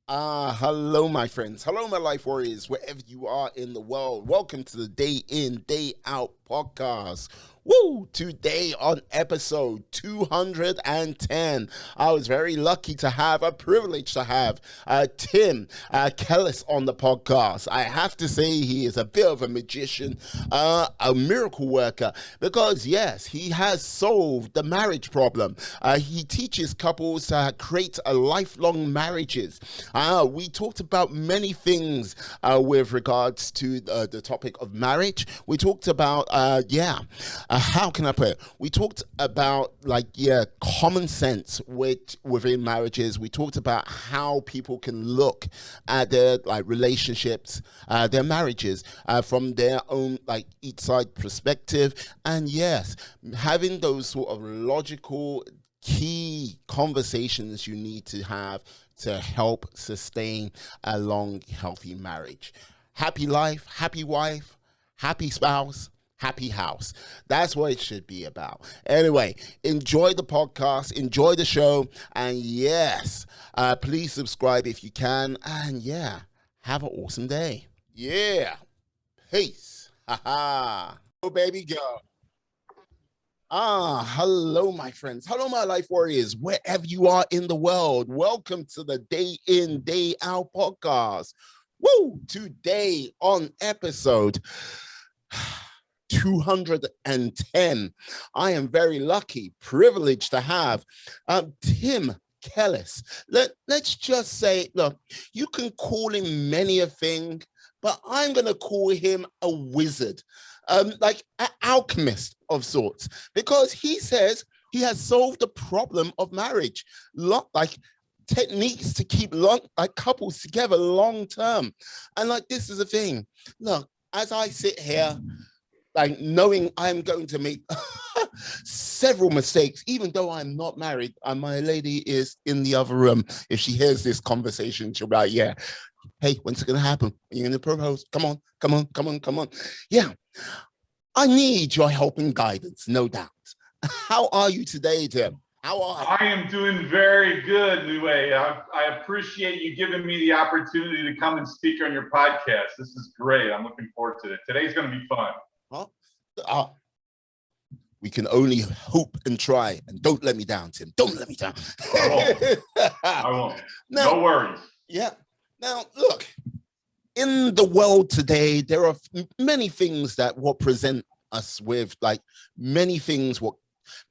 Hello, my friends. Hello, my life warriors, wherever you are in the world. Welcome to the Day In, Day Out podcast. Woo! Today on episode 210, I was very lucky to have a privilege to have Tim Kellis on the podcast. I have to say he is a bit of a magician, a miracle worker, because yes, he has solved the marriage problem. He teaches couples to create a lifelong marriages. We talked about many things with regards to the topic of marriage. We talked about, how can I put it? We talked about common sense within marriages. We talked about how people can look at their relationships, their marriages from their own each side perspective, and yes, having those sort of logical key conversations you need to have to help sustain a long, healthy marriage. Happy life, happy wife, happy spouse, happy house. That's what it should be about. Anyway, enjoy the podcast, enjoy the show, and yes, please subscribe if you can. And yeah, have an awesome day. Yeah, peace. Ha ha. Oh, baby girl. Hello, my friends. Hello, my life warriors, wherever you are in the world. Welcome to the Day In, Day Out podcast. Woo! Today on episode 210, I am very lucky, privileged to have Tim Kellis. Let's just say, look, you can call him many a thing, but I'm going to call him a wizard, like an alchemist of sorts, because he says he has solved the problem of marriage, like techniques to keep couples together long term. And this is the thing. Look, as I sit here, knowing I'm going to make several mistakes, even though I'm not married, and my lady is in the other room. If she hears this conversation, she'll be like, yeah, hey, when's it going to happen? Are you going to propose? Come on, come on, come on, come on. Yeah, I need your help and guidance, no doubt. How are you today, Tim? How are you? I am doing very good, Lue. I appreciate you giving me the opportunity to come and speak on your podcast. This is great. I'm looking forward to it. Today's going to be fun. Huh? We can only hope and try. And don't let me down, Tim. Don't let me down. I won't. No worries. Yeah. Now, look, in the world today, there are many things that will present us with, many things what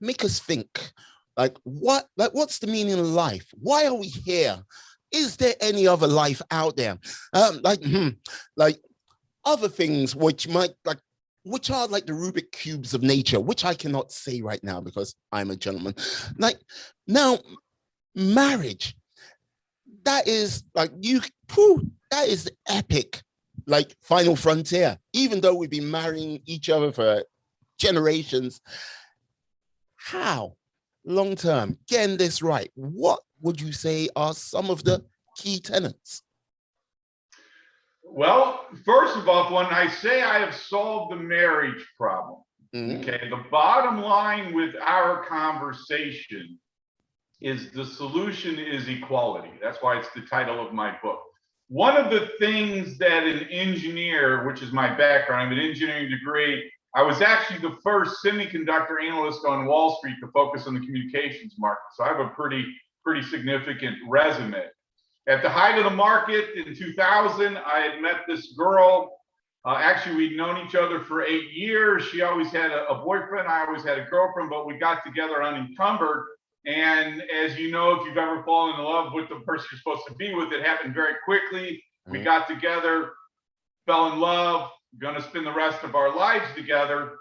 make us think, what's the meaning of life? Why are we here? Is there any other life out there? Other things which which are like the Rubik cubes of nature, which I cannot say right now because I'm a gentleman. Now, marriage, that is that is the epic, final frontier. Even though we've been marrying each other for generations, how long term getting this right? What would you say are some of the key tenets? Well, first of all, when I say I have solved the marriage problem, okay, the bottom line with our conversation is the solution is equality. That's why it's the title of my book. One of the things that an engineer, which is my background, I have an engineering degree. I was actually the first semiconductor analyst on Wall Street to focus on the communications market. So I have a pretty significant resume. At the height of the market in 2000, I had met this girl. Actually, we'd known each other for 8 years. She always had a boyfriend. I always had a girlfriend, but we got together unencumbered. And as you know, if you've ever fallen in love with the person you're supposed to be with, it happened very quickly. We got together, fell in love, going to spend the rest of our lives together.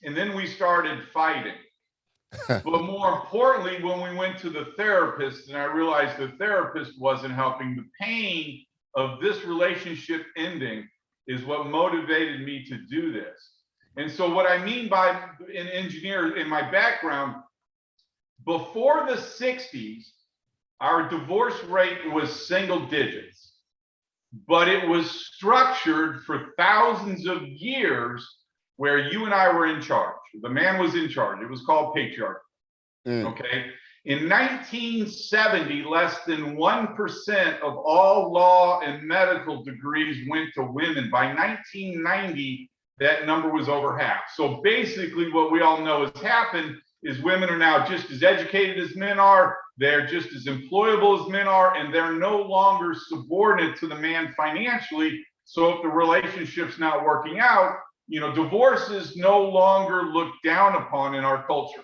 And then we started fighting. But more importantly, when we went to the therapist and I realized the therapist wasn't helping, the pain of this relationship ending is what motivated me to do this. And so what I mean by an engineer in my background, before the 60s, our divorce rate was single digits, but it was structured for thousands of years where you and I were in charge. The man was in charge. It was called patriarchy. Okay. In 1970, less than 1% of all law and medical degrees went to women. By 1990, that number was over half. So basically what we all know has happened is women are now just as educated as men are, they're just as employable as men are, and they're no longer subordinate to the man financially. So if the relationship's not working out, divorce is no longer looked down upon in our culture.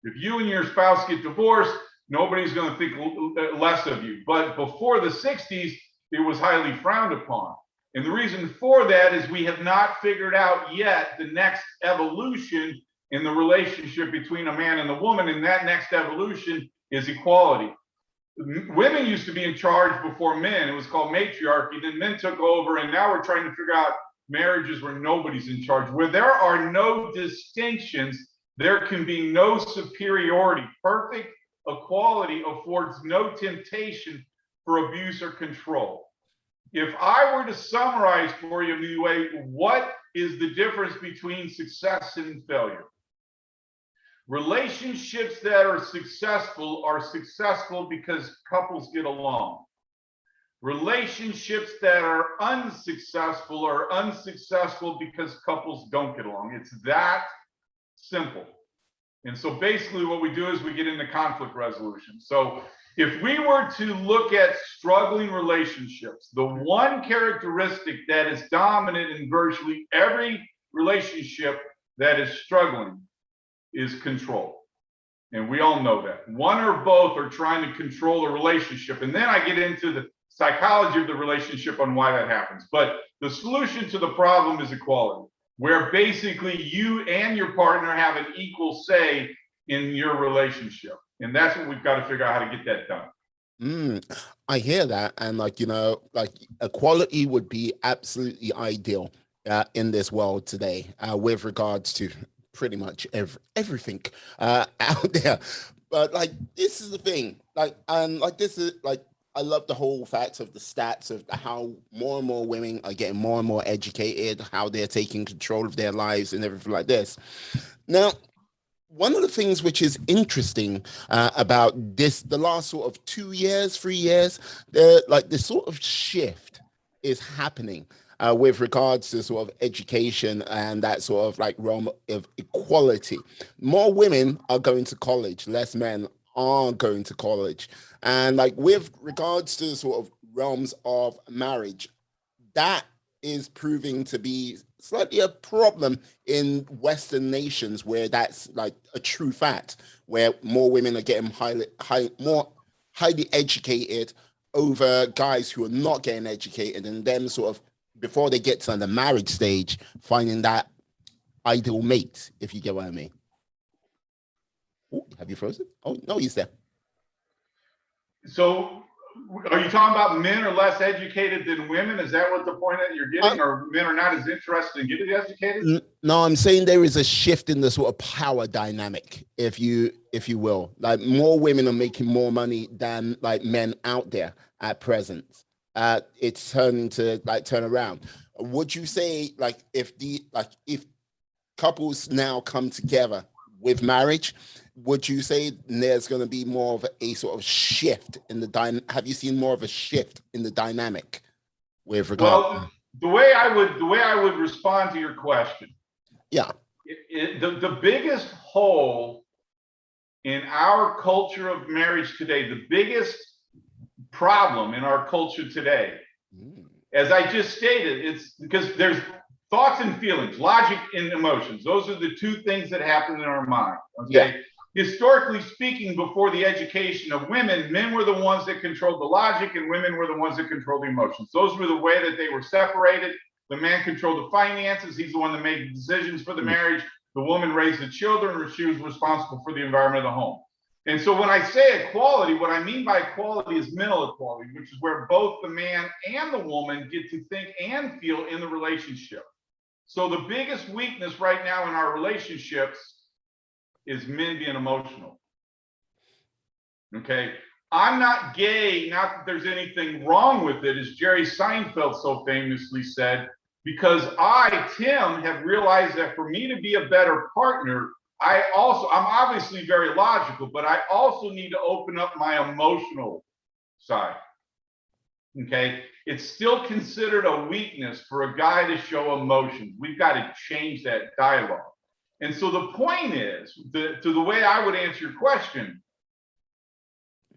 If you and your spouse get divorced, nobody's going to think less of you. But before the 60s, it was highly frowned upon. And the reason for that is we have not figured out yet the next evolution in the relationship between a man and a woman. And that next evolution is equality. Women used to be in charge before men. It was called matriarchy. Then men took over. And now we're trying to figure out marriages where nobody's in charge, where there are no distinctions. There can be no superiority. Perfect equality affords no temptation for abuse or control. If I were to summarize for you, what is the difference between success and failure? Relationships that are successful because couples get along. Relationships that are unsuccessful because couples don't get along. It's that simple. And so basically what we do is we get into conflict resolution. So if we were to look at struggling relationships, the one characteristic that is dominant in virtually every relationship that is struggling is control. And we all know that. One or both are trying to control a relationship. And then I get into the psychology of the relationship on why that happens. But the solution to the problem is equality, where basically you and your partner have an equal say in your relationship. And that's what we've got to figure out how to get that done. I hear that. And equality would be absolutely ideal in this world today with regards to pretty much everything out there. But this is the thing, I love the whole fact of the stats of how more and more women are getting more and more educated, how they're taking control of their lives and everything like this. Now, one of the things which is interesting about the last sort of 2 years, 3 years, this sort of shift is happening with regards to sort of education and that sort of realm of equality. More women are going to college, less men are going to college. And with regards to sort of realms of marriage, that is proving to be slightly a problem in Western nations where that's a true fact, where more women are getting more highly educated over guys who are not getting educated, and them sort of before they get to the marriage stage finding that ideal mate, if you get what I mean. Ooh, have you frozen? Oh no, he's there. So are you talking about men are less educated than women? Is that what the point that you're getting? Or men are not as interested in getting educated? No, I'm saying there is a shift in the sort of power dynamic, if you will. More women are making more money than men out there at present. It's turning to turn around. Would you say if couples now come together with marriage, would you say there's going to be more of a sort of shift in the have you seen more of a shift in the dynamic with regard? Well, the way I would respond to your question. Yeah. The biggest hole in our culture of marriage today, the biggest problem in our culture today, as I just stated, it's because there's thoughts and feelings, logic and emotions. Those are the two things that happen in our mind. Okay. Yeah. Historically speaking, before the education of women, men were the ones that controlled the logic and women were the ones that controlled the emotions. Those were the way that they were separated. The man controlled the finances. He's the one that made the decisions for the marriage. The woman raised the children, or she was responsible for the environment of the home. And so when I say equality, what I mean by equality is mental equality, which is where both the man and the woman get to think and feel in the relationship. So the biggest weakness right now in our relationships is men being emotional. Okay. I'm not gay, not that there's anything wrong with it, as Jerry Seinfeld so famously said, because I, Tim, have realized that for me to be a better partner, I'm obviously very logical, but I also need to open up my emotional side. Okay. It's still considered a weakness for a guy to show emotions. We've got to change that dialogue. And so the point is, to the way I would answer your question,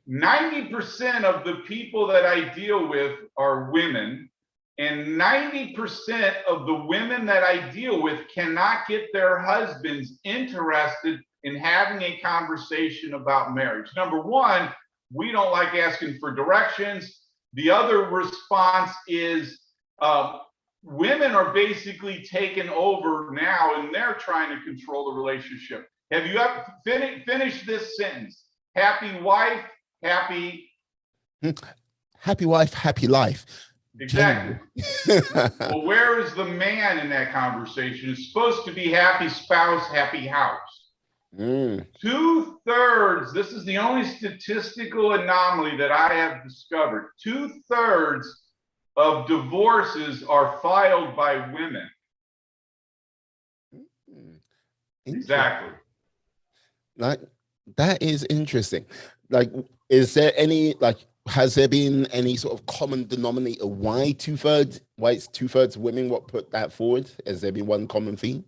90% of the people that I deal with are women, and 90% of the women that I deal with cannot get their husbands interested in having a conversation about marriage. Number one, we don't like asking for directions. The other response is women are basically taken over now, and they're trying to control the relationship. Have you ever finished this sentence? Happy wife, happy wife, happy life. Exactly. Well, where is the man in that conversation? It's supposed to be happy spouse, happy house. 2/3, this is the only statistical anomaly that I have discovered. 2/3 of divorces are filed by women. Exactly. Like, that is interesting. Like, is there any, like, has there been any sort of common denominator why it's 2/3 women what put that forward? Has there been one common theme?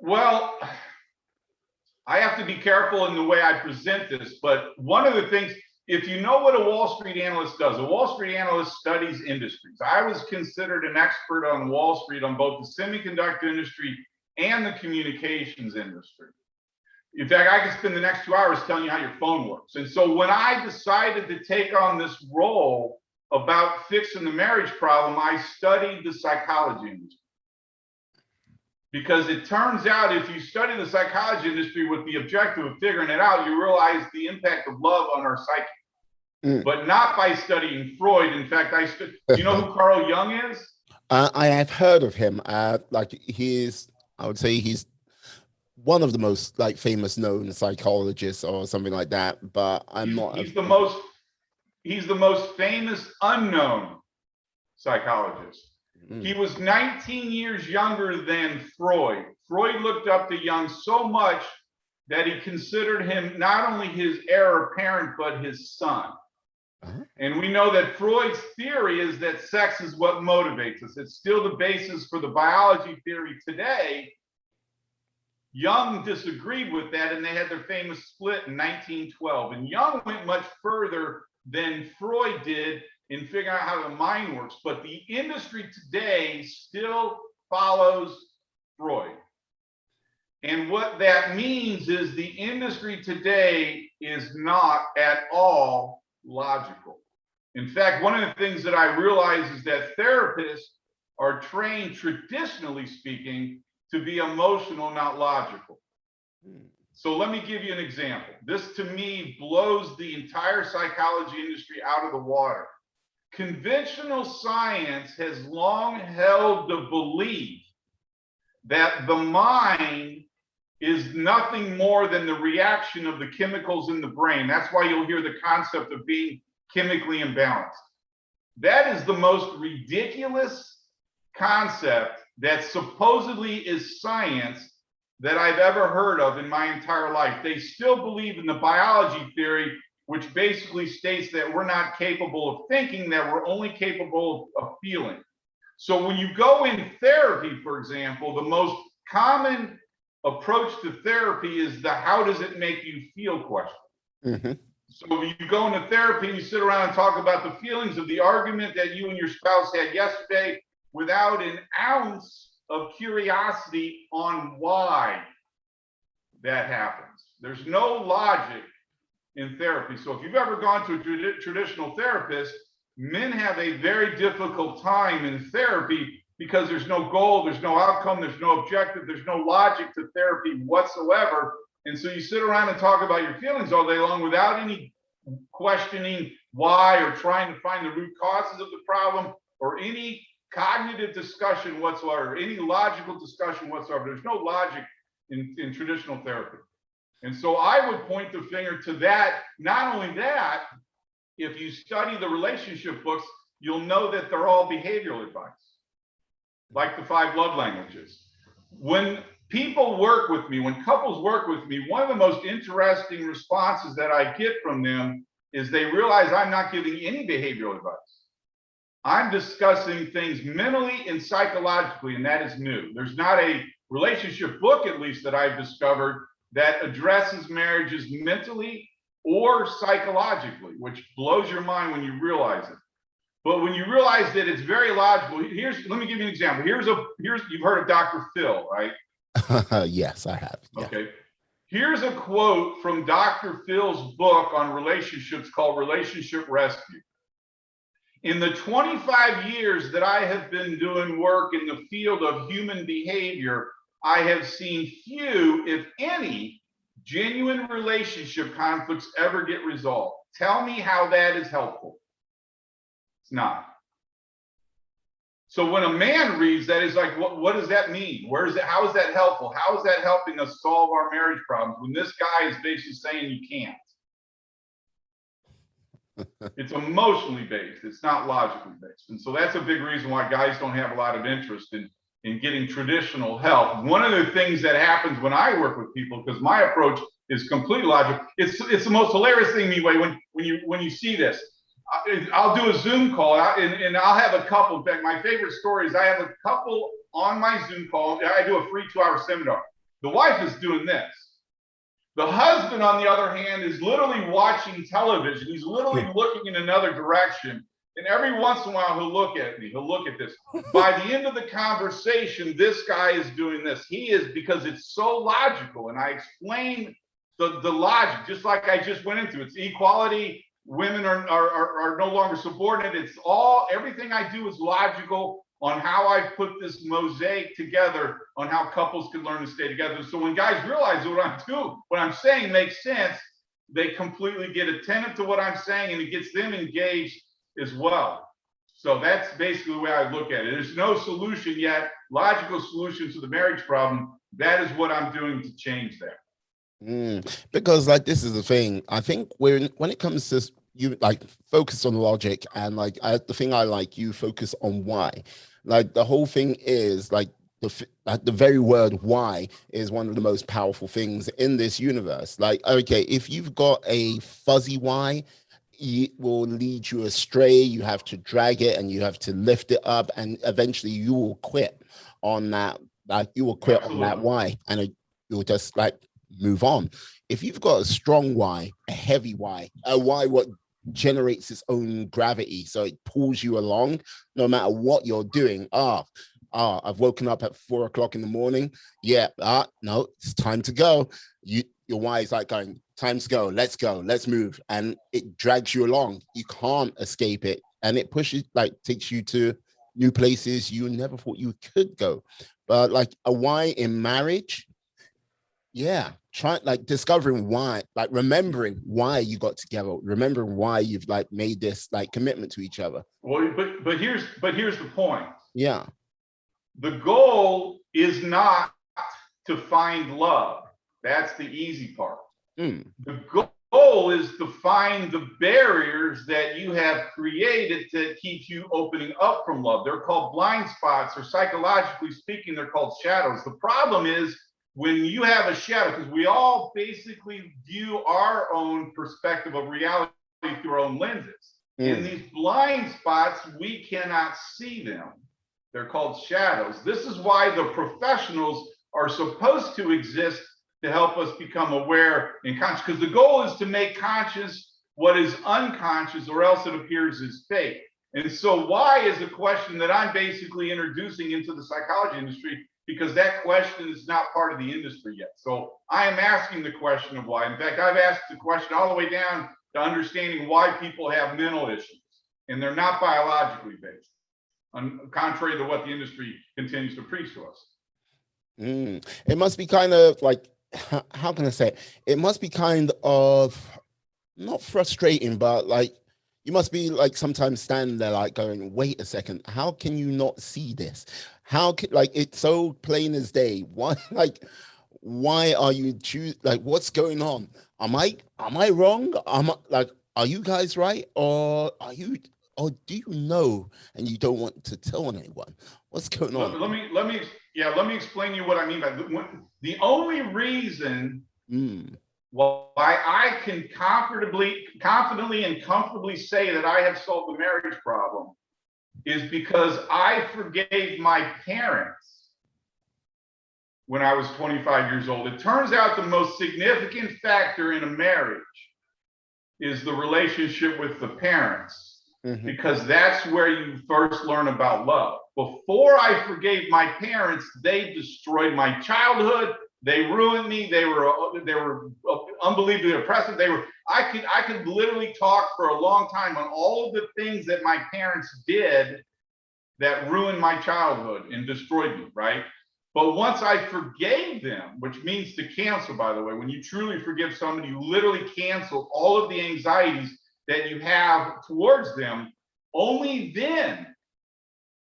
Well, I have to be careful in the way I present this, but one of the things, if you know what a Wall Street analyst does, a Wall Street analyst studies industries. I was considered an expert on Wall Street on both the semiconductor industry and the communications industry. In fact, I could spend the next 2 hours telling you how your phone works. And so when I decided to take on this role about fixing the marriage problem, I studied the psychology industry. Because it turns out if you study the psychology industry with the objective of figuring it out, you realize the impact of love on our psyche. But not by studying Freud. In fact, do you know who Carl Jung is? I have heard of him. Like, I would say he's one of the most, like, famous known psychologists or something like that, but he's the most famous unknown psychologist. He was 19 years younger than Freud. Freud looked up to Jung so much that he considered him not only his heir apparent, but his son. And we know that Freud's theory is that sex is what motivates us. It's still the basis for the biology theory today. Jung disagreed with that, and they had their famous split in 1912. And Jung went much further than Freud did in figuring out how the mind works. But the industry today still follows Freud. And what that means is the industry today is not at all logical. In fact, one of the things that I realize is that therapists are trained, traditionally speaking, to be emotional, not logical. So let me give you an example. This, to me, blows the entire psychology industry out of the water. Conventional science has long held the belief that the mind is nothing more than the reaction of the chemicals in the brain. That's why you'll hear the concept of being chemically imbalanced. That is the most ridiculous concept that supposedly is science that I've ever heard of in my entire life. They still believe in the biology theory, which basically states that we're not capable of thinking, that we're only capable of feeling. So when you go in therapy, for example, the most common approach to therapy is the how does it make you feel question. So when you go into therapy and you sit around and talk about the feelings of the argument that you and your spouse had yesterday without an ounce of curiosity on why that happens. There's no logic in therapy. So if you've ever gone to a traditional therapist, men have a very difficult time in therapy because there's no goal, there's no outcome, there's no objective, there's no logic to therapy whatsoever. And so you sit around and talk about your feelings all day long without any questioning why or trying to find the root causes of the problem or any cognitive discussion whatsoever, any logical discussion whatsoever. There's no logic in traditional therapy. And so I would point the finger to that. Not only that, if you study the relationship books, you'll know that they're all behavioral advice, like the 5 love languages. When people work with me, when couples work with me, one of the most interesting responses that I get from them is they realize I'm not giving any behavioral advice. I'm discussing things mentally and psychologically, and that is new. There's not a relationship book, at least that I've discovered, that addresses marriages mentally or psychologically, which blows your mind when you realize it. But when you realize that it's very logical, let me give you an example. You've heard of Dr. Phil, right? Yes, I have. Yeah. Okay. Here's a quote from Dr. Phil's book on relationships called Relationship Rescue. In the 25 years that I have been doing work in the field of human behavior, I have seen few, if any, genuine relationship conflicts ever get resolved. Tell me how that is helpful. It's not. So when a man reads that, he's like, what does that mean? How is that helpful? How is that helping us solve our marriage problems when this guy is basically saying you can't? It's emotionally based. It's not logically based. And so that's a big reason why guys don't have a lot of interest in getting traditional help. One of the things that happens when I work with people, because my approach is completely logical, it's the most hilarious thing anyway when you see this. I'll do a Zoom call and I'll have a couple. In fact, my favorite story is I have a couple on my Zoom call. I do a free 2-hour seminar. The wife is doing this. The husband, on the other hand, is literally watching television. He's literally looking in another direction. And every once in a while, he'll look at me. He'll look at this. By the end of the conversation, this guy is doing this. He is, because it's so logical. And I explain the logic, just like I just went into. It's equality. Women are no longer subordinate. It's everything I do is logical on how I put this mosaic together on how couples can learn to stay together. So when guys realize what I'm saying makes sense, they completely get attentive to what I'm saying, and it gets them engaged as well. So that's basically the way I look at it. There's no solution yet, logical solution to the marriage problem. That is what I'm doing to change that. Because this is the thing. I think when it comes to you focus on logic, and the thing I like, you focus on why. The whole thing is the very word why is one of the most powerful things in this universe. Okay, if you've got a fuzzy why, it will lead you astray. You have to drag it and you have to lift it up, and eventually you will quit on that. You will quit on that why, and you'll just move on. If you've got a strong why, a heavy why, a why what generates its own gravity, so it pulls you along no matter what you're doing. I've woken up at 4 o'clock in the morning. No, it's time to go. Your why is going, time to go, let's move, and it drags you along. You can't escape it, and it pushes, takes you to new places you never thought you could go. But a why in marriage, try discovering why, remembering why you got together, remembering why you've made this commitment to each other. Well, but here's the point. Yeah. The goal is not to find love. That's the easy part. The goal is to find the barriers that you have created to keep you opening up from love. They're called blind spots, or psychologically speaking, they're called shadows. The problem is when you have a shadow, because we all basically view our own perspective of reality through our own lenses. In these blind spots, we cannot see them. They're called shadows. This is why the professionals are supposed to exist, to help us become aware and conscious, because the goal is to make conscious what is unconscious, or else it appears as fake. And so why is a question that I'm basically introducing into the psychology industry, because that question is not part of the industry yet. So I am asking the question of why. In fact, I've asked the question all the way down to understanding why people have mental issues, and they're not biologically based, contrary to what the industry continues to preach to us. It must be kind of how can I say it? It must be kind of not frustrating, but you must be sometimes standing there going, wait a second, how can you not see this? How can it's so plain as day? Why why are you what's going on? Am I wrong? Are you guys right, or or do you know and you don't want to tell anyone? What's going on? Let me explain to you what I mean by the only reason why I can confidently and comfortably say that I have solved the marriage problem is because I forgave my parents when I was 25 years old. It turns out the most significant factor in a marriage is the relationship with the parents, because that's where you first learn about love. Before I forgave my parents, they destroyed my childhood. They ruined me. They were unbelievably oppressive. I could literally talk for a long time on all of the things that my parents did that ruined my childhood and destroyed me, right? But once I forgave them, which means to cancel, by the way, when you truly forgive somebody, you literally cancel all of the anxieties that you have towards them. Only then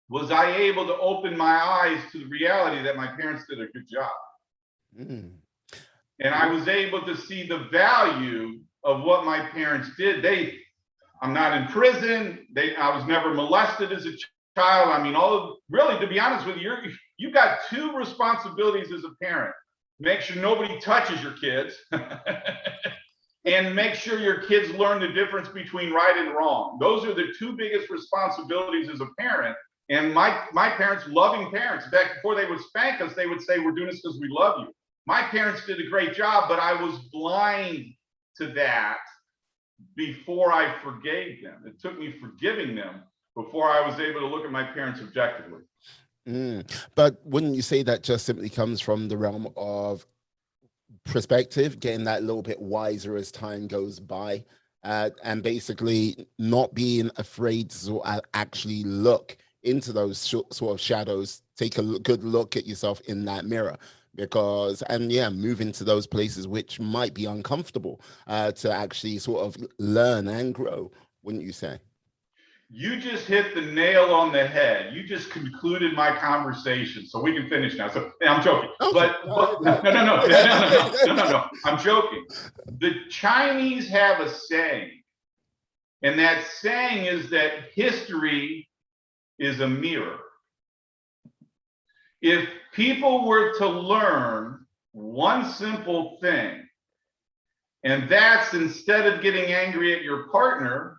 was I able to open my eyes to the reality that my parents did a good job. And I was able to see the value of what my parents did. I'm not in prison. I was never molested as a child. I mean, really, to be honest with you, you got two responsibilities as a parent. Make sure nobody touches your kids and make sure your kids learn the difference between right and wrong. Those are the two biggest responsibilities as a parent. And my parents, loving parents, in fact, before they would spank us, they would say, we're doing this because we love you. My parents did a great job, but I was blind to that before I forgave them. It took me forgiving them before I was able to look at my parents objectively. But wouldn't you say that just simply comes from the realm of perspective, getting that little bit wiser as time goes by, and basically not being afraid to actually look into those sort of shadows, take a good look at yourself in that mirror, move into those places which might be uncomfortable, to actually sort of learn and grow, wouldn't you say? You just hit the nail on the head. You just concluded my conversation, so we can finish now. So I'm joking, but no, I'm joking. The Chinese have a saying, and that saying is that history is a mirror. If people were to learn one simple thing, and that's instead of getting angry at your partner,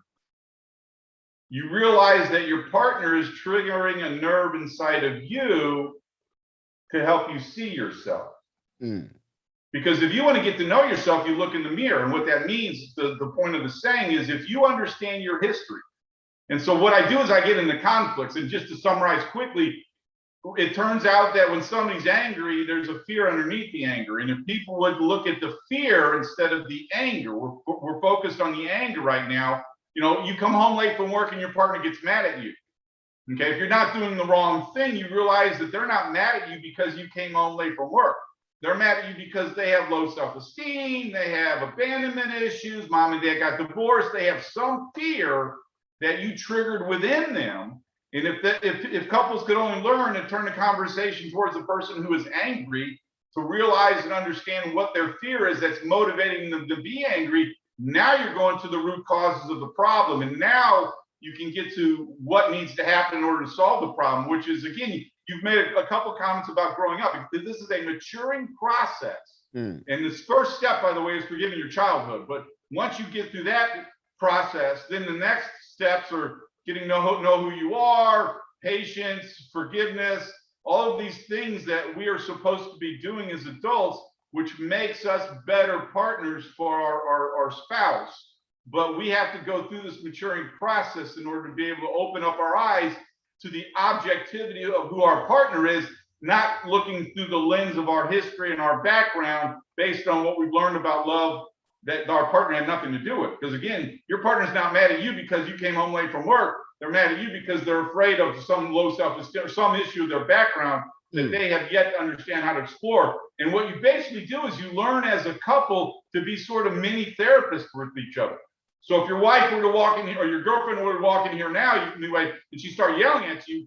you realize that your partner is triggering a nerve inside of you to help you see yourself. Because if you want to get to know yourself, you look in the mirror. And what that means, the point of the saying is, if you understand your history. And so what I do is I get into conflicts. And just to summarize quickly, it turns out that when somebody's angry, there's a fear underneath the anger. And if people would look at the fear instead of the anger, we're focused on the anger right now. You know, you come home late from work and your partner gets mad at you. Okay, if you're not doing the wrong thing, you realize that they're not mad at you because you came home late from work. They're mad at you because they have low self-esteem, they have abandonment issues, mom and dad got divorced, they have some fear that you triggered within them. And if couples could only learn to turn the conversation towards the person who is angry, to realize and understand what their fear is that's motivating them to be angry, now you're going to the root causes of the problem. And now you can get to what needs to happen in order to solve the problem, which is, again, you've made a couple comments about growing up. This is a maturing process. And this first step, by the way, is forgiving your childhood. But once you get through that process, then the next steps are getting to know who you are, patience, forgiveness, all of these things that we are supposed to be doing as adults, which makes us better partners for our spouse. But we have to go through this maturing process in order to be able to open up our eyes to the objectivity of who our partner is, not looking through the lens of our history and our background based on what we've learned about love that our partner had nothing to do with. Because again, your partner's not mad at you because you came home late from work. They're mad at you because they're afraid of some low self-esteem or some issue of their background that they have yet to understand how to explore. And what you basically do is you learn as a couple to be sort of mini therapists with each other. So if your wife were to walk in here, or your girlfriend were to walk in here now, and she start yelling at you,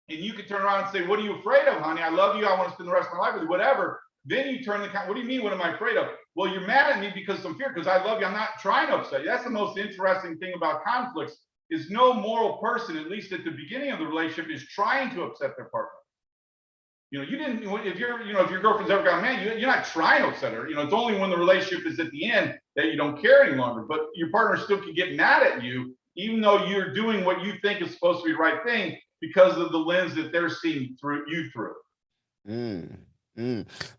and you could turn around and say, what are you afraid of, honey? I love you. I want to spend the rest of my life with you, whatever. Then you turn what do you mean, what am I afraid of? Well, you're mad at me because of some fear, because I love you. I'm not trying to upset you. That's the most interesting thing about conflicts. is no moral person, at least at the beginning of the relationship, is trying to upset their partner. You know, you didn't, if your girlfriend's ever got mad, you're not trying to upset her. You know, it's only when the relationship is at the end that you don't care any longer. But your partner still can get mad at you, even though you're doing what you think is supposed to be the right thing because of the lens that they're seeing through.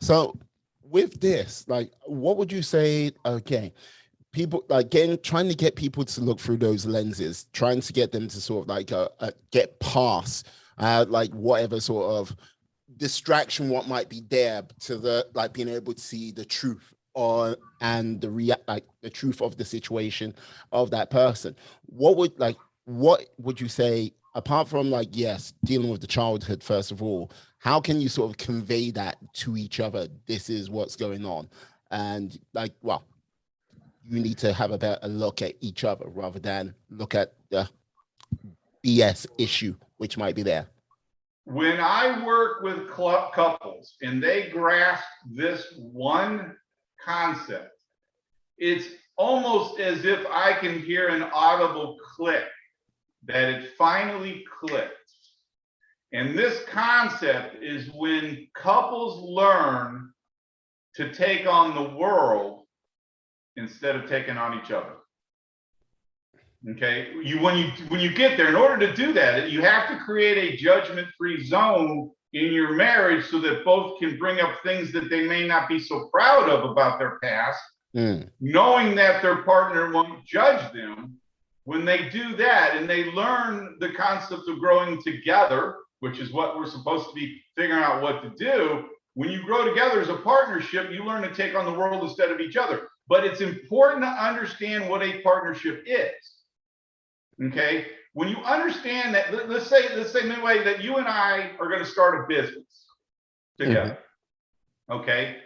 So with this, like, what would you say? Okay, people like trying to get people to look through those lenses, trying to get them to sort of like get past like whatever sort of distraction what might be there to the like being able to see the truth or and the truth of the situation of that person. What would you say, apart from like, yes, dealing with the childhood first of all, how can you sort of convey that to each other? This is what's going on, and like, well, you need to have a better look at each other rather than look at the BS issue which might be there. When I work with couples and they grasp this one concept, it's almost as if I can hear an audible click that it finally clicked. And this concept is when couples learn to take on the world instead of taking on each other. Okay, when you get there, in order to do that, you have to create a judgment-free zone in your marriage so that both can bring up things that they may not be so proud of about their past, knowing that their partner won't judge them. When they do that and they learn the concept of growing together, which is what we're supposed to be figuring out what to do, when you grow together as a partnership, you learn to take on the world instead of each other. But it's important to understand what a partnership is. Okay, when you understand that, let's say midway that you and I are going to start a business together. Okay,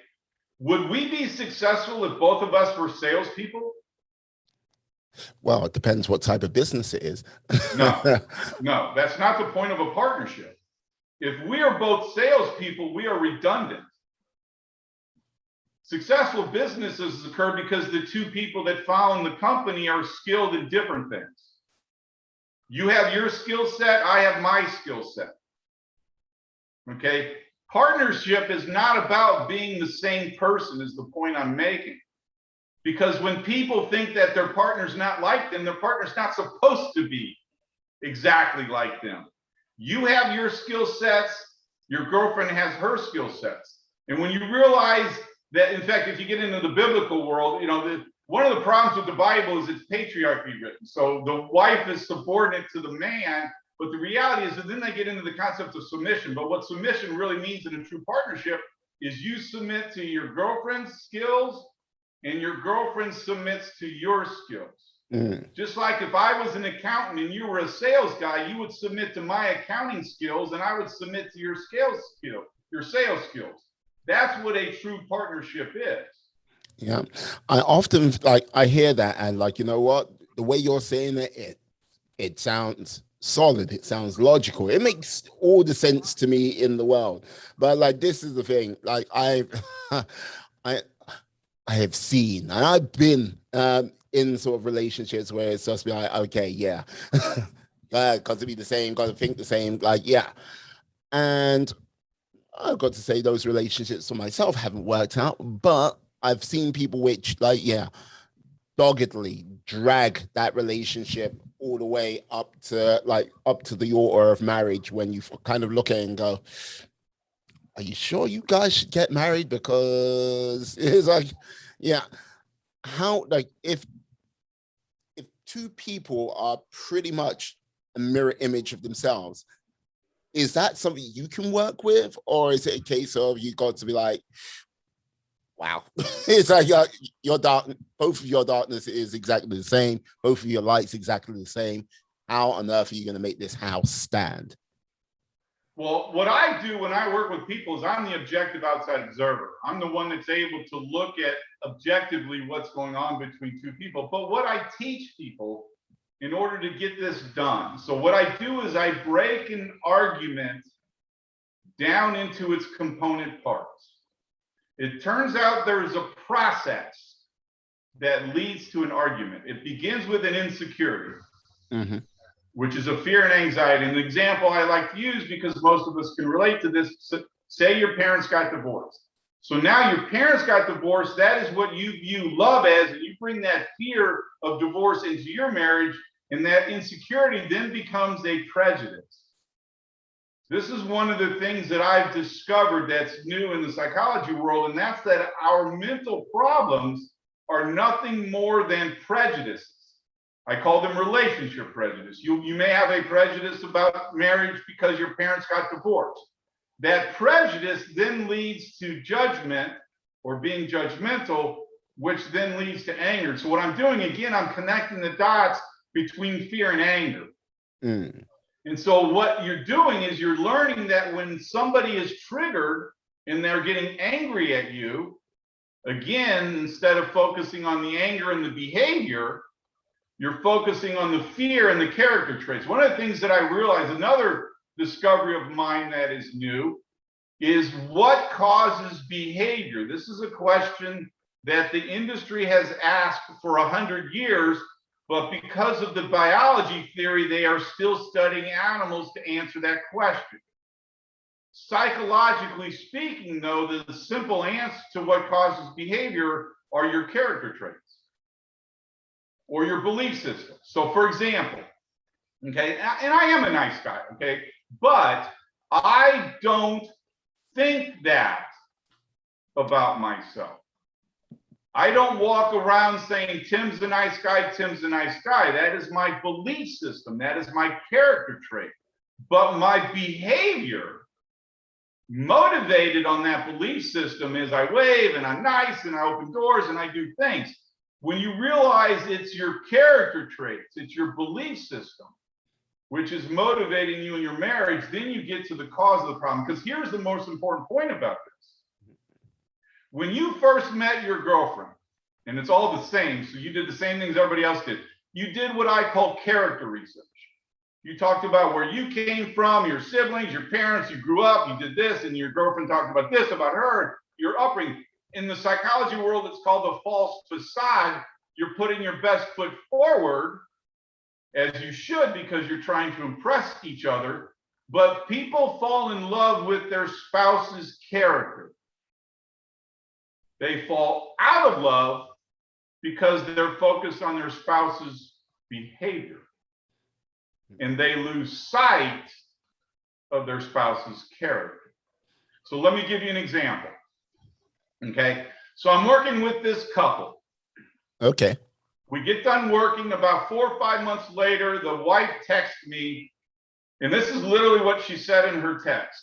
would we be successful if both of us were salespeople? Well, it depends what type of business it is. No, that's not the point of a partnership. If we are both salespeople, we are redundant. Successful businesses occur because the two people that found the company are skilled in different things. You have your skill set, I have my skill set. Okay? Partnership is not about being the same person, is the point I'm making. Because when people think that their partner's not like them, their partner's not supposed to be exactly like them. You have your skill sets, your girlfriend has her skill sets. And when you realize that, in fact, if you get into the biblical world, you know, one of the problems with the Bible is it's patriarchy written. So the wife is subordinate to the man, but the reality is that then they get into the concept of submission. But what submission really means in a true partnership is you submit to your girlfriend's skills and your girlfriend submits to your skills. Just like if I was an accountant and you were a sales guy, you would submit to my accounting skills and I would submit to your sales skills. That's what a true partnership is. Yeah, I often I hear that and like, you know what, the way you're saying it sounds solid, it sounds logical, it makes all the sense to me in the world. But like, this is the thing, like I have seen and I've been in sort of relationships where it's just be like, okay, yeah, got to be the same, got to think the same, like, yeah. And I've got to say those relationships for myself haven't worked out, but I've seen people which, like, yeah, doggedly drag that relationship all the way up to the altar of marriage, when you kind of look at it and go, are you sure you guys should get married? Because it's like, yeah, how, like, if two people are pretty much a mirror image of themselves, is that something you can work with? Or is it a case of you got to be like, wow, it's like your dark, both of your darkness is exactly the same, both of your lights exactly the same. How on earth are you going to make this house stand? Well, what I do when I work with people is I'm the objective outside observer. I'm the one that's able to look at objectively what's going on between two people. But what I teach people in order to get this done, so what I do is I break an argument down into its component parts. It turns out there is a process that leads to an argument. It begins with an insecurity. which is a fear and anxiety. And the example I like to use, because most of us can relate to this, say your parents got divorced. So now your parents got divorced. That is what you view love as, and you bring that fear of divorce into your marriage, and that insecurity then becomes a prejudice. This is one of the things that I've discovered that's new in the psychology world, and that's that our mental problems are nothing more than prejudices. I call them relationship prejudice. You may have a prejudice about marriage because your parents got divorced. That prejudice then leads to judgment or being judgmental, which then leads to anger. So what I'm doing, again, I'm connecting the dots between fear and anger. Mm. And so what you're doing is you're learning that when somebody is triggered and they're getting angry at you, again, instead of focusing on the anger and the behavior, you're focusing on the fear and the character traits. One of the things that I realized, another discovery of mine that is new, is what causes behavior? This is a question that the industry has asked for 100 years, but because of the biology theory, they are still studying animals to answer that question. Psychologically speaking, though, the simple answer to what causes behavior are your character traits or your belief system. So, for example, okay, and I am a nice guy, okay, but I don't think that about myself. I don't walk around saying, Tim's a nice guy, Tim's a nice guy. That is my belief system. That is my character trait. But my behavior, motivated on that belief system, is I wave and I'm nice and I open doors and I do things. When you realize it's your character traits, it's your belief system, which is motivating you in your marriage, then you get to the cause of the problem. Because here's the most important point about this. When you first met your girlfriend, and it's all the same, so you did the same things everybody else did, you did what I call character research. You talked about where you came from, your siblings, your parents, you grew up, you did this, and your girlfriend talked about this, about her, your upbringing. In the psychology world, it's called the false facade. You're putting your best foot forward, as you should, because you're trying to impress each other. But people fall in love with their spouse's character. They fall out of love because they're focused on their spouse's behavior. And they lose sight of their spouse's character. So let me give you an example. Okay. So I'm working with this couple. Okay. We get done working. About 4 or 5 months later, the wife texts me, and this is literally what she said in her text,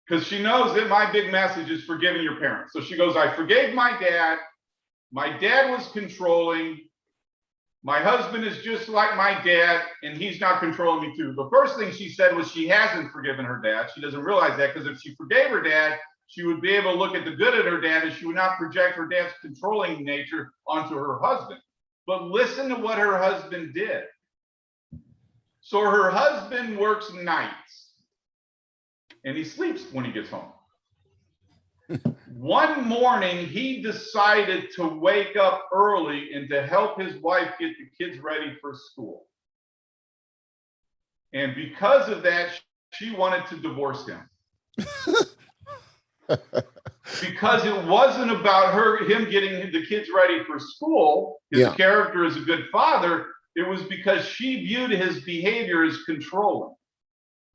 because she knows that my big message is forgiving your parents. So she goes, I forgave my dad. My dad was controlling. My husband is just like my dad, and he's not controlling me too. The first thing she said was she hasn't forgiven her dad. She doesn't realize that, because if she forgave her dad, she would be able to look at the good at her dad, and she would not project her dad's controlling nature onto her husband. But listen to what her husband did. So her husband works nights, and he sleeps when he gets home. One morning, he decided to wake up early and to help his wife get the kids ready for school. And because of that, she wanted to divorce him. Because it wasn't about him getting the kids ready for school, his character as a good father. It was because she viewed his behavior as controlling,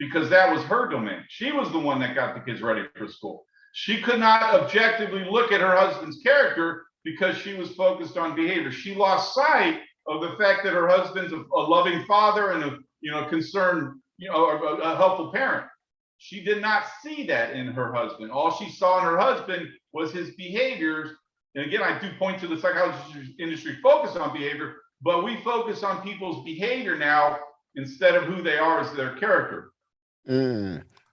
because that was her domain. She was the one that got the kids ready for school. She could not objectively look at her husband's character because she was focused on behavior. She lost sight of the fact that her husband's a loving father and a concerned, a helpful parent. She did not see that in her husband. All she saw in her husband was his behaviors. And again, I do point to the psychology industry focus on behavior, but we focus on people's behavior now instead of who they are as their character.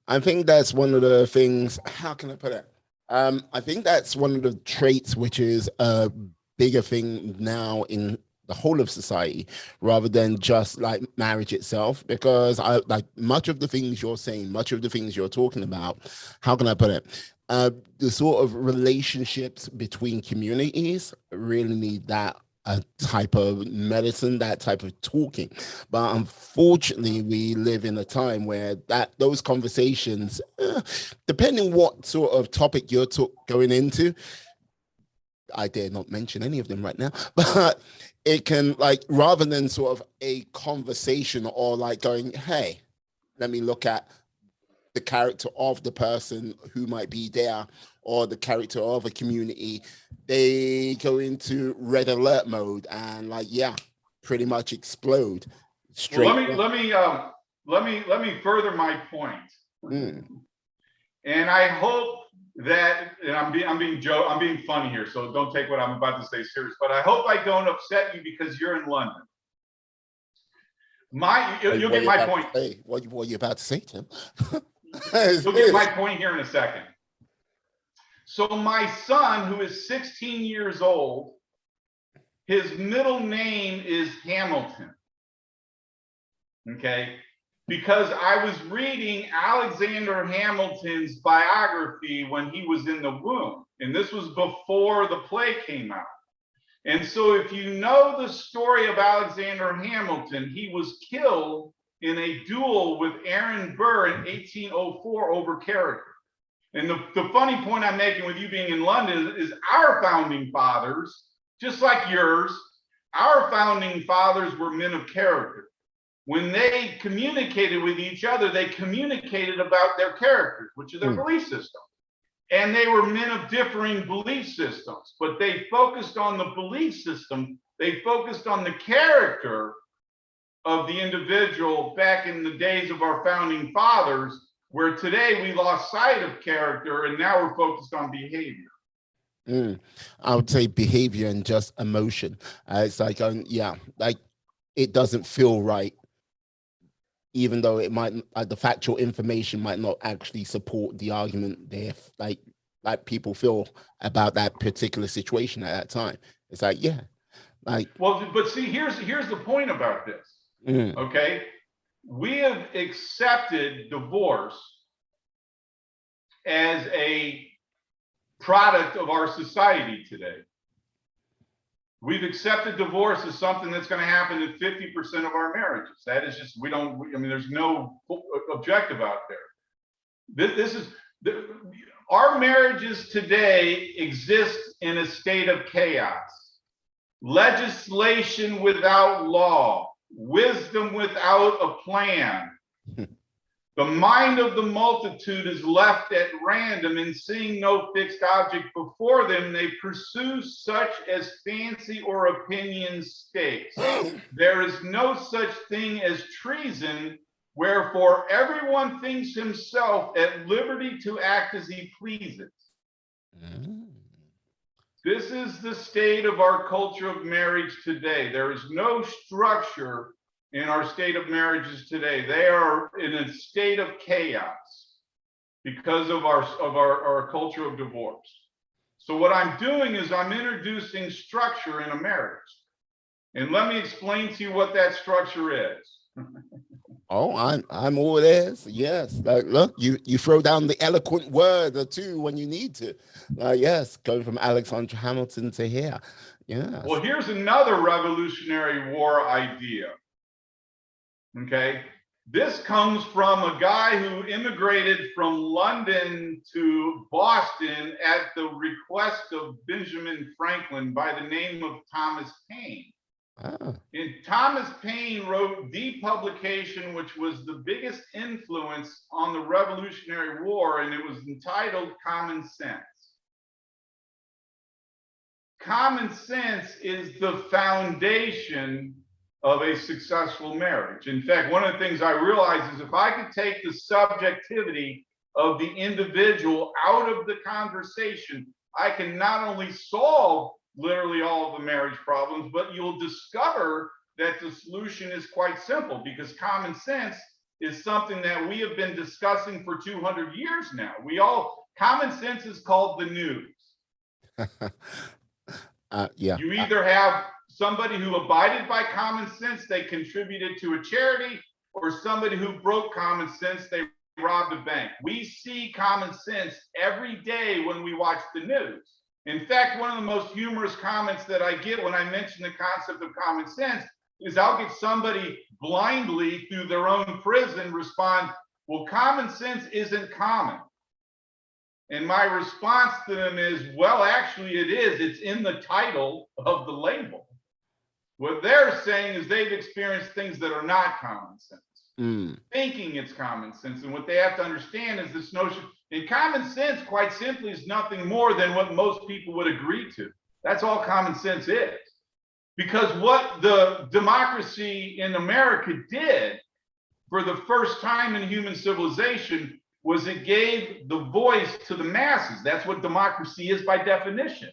I think that's one of the things, how can I put it? I think that's one of the traits which is a bigger thing now in the whole of society, rather than just like marriage itself, because I like much of the things you're saying, much of the things you're talking about, how can I put it? The sort of relationships between communities really need that a type of medicine, that type of talking. But unfortunately, we live in a time where those conversations, depending what sort of topic you're going into, I dare not mention any of them right now, but it can, like, rather than sort of a conversation or like going, hey, let me look at the character of the person who might be there or the character of a community, they go into red alert mode and, like, yeah, pretty much explode Well, straight. let me further my point. Mm. And I hope that, and I'm being funny here, so don't take what I'm about to say serious, but I hope I don't upset you because you're in London. You'll get my point. What are you about to say, Tim? You'll get my point here in a second. So my son, who is 16 years old, his middle name is Hamilton. Okay? Because I was reading Alexander Hamilton's biography when he was in the womb. And this was before the play came out. And so if you know the story of Alexander Hamilton, he was killed in a duel with Aaron Burr in 1804 over character. And the funny point I'm making with you being in London is our founding fathers, just like yours, our founding fathers were men of character. When they communicated with each other, they communicated about their characters, which is their belief system. And they were men of differing belief systems, but they focused on the belief system. They focused on the character of the individual back in the days of our founding fathers, where today we lost sight of character and now we're focused on behavior. I would say behavior and just emotion. It's like, yeah, like it doesn't feel right, even though it might, the factual information might not actually support the argument there, like people feel about that particular situation at that time. It's like, yeah, like. Well, but see, here's the point about this. Okay, we have accepted divorce as a product of our society today. We've accepted divorce as something that's going to happen in 50% of our marriages. That is just, there's no objective out there. Our marriages today exist in a state of chaos. Legislation without law, wisdom without a plan. The mind of the multitude is left at random, and seeing no fixed object before them, they pursue such as fancy or opinion states. There is no such thing as treason, wherefore everyone thinks himself at liberty to act as he pleases. This is the state of our culture of marriage today. There is no structure in our state of marriages today. They are in a state of chaos because of our culture of divorce. So what I'm doing is I'm introducing structure in a marriage. And let me explain to you what that structure is. Oh, I'm all ears. Yes. Like, look, you throw down the eloquent word or two when you need to. Yes, going from Alexander Hamilton to here. Yeah. Well, here's another Revolutionary War idea. Okay, this comes from a guy who immigrated from London to Boston at the request of Benjamin Franklin by the name of Thomas Paine. And Thomas Paine wrote the publication which was the biggest influence on the Revolutionary War, and it was entitled Common Sense. Common sense is the foundation of a successful marriage. In fact, one of the things I realized is if I could take the subjectivity of the individual out of the conversation, I can not only solve literally all of the marriage problems, but you'll discover that the solution is quite simple, because common sense is something that we have been discussing for 200 years now. Common sense is called the news. Yeah. You either have somebody who abided by common sense, they contributed to a charity, or somebody who broke common sense, they robbed a bank. We see common sense every day when we watch the news. In fact, one of the most humorous comments that I get when I mention the concept of common sense is I'll get somebody blindly through their own prison respond, well, common sense isn't common. And my response to them is, well, actually it is. It's in the title of the label. What they're saying is they've experienced things that are not common sense, thinking it's common sense. And what they have to understand is this notion, and common sense, quite simply, is nothing more than what most people would agree to. That's all common sense is. Because what the democracy in America did for the first time in human civilization was it gave the voice to the masses. That's what democracy is by definition,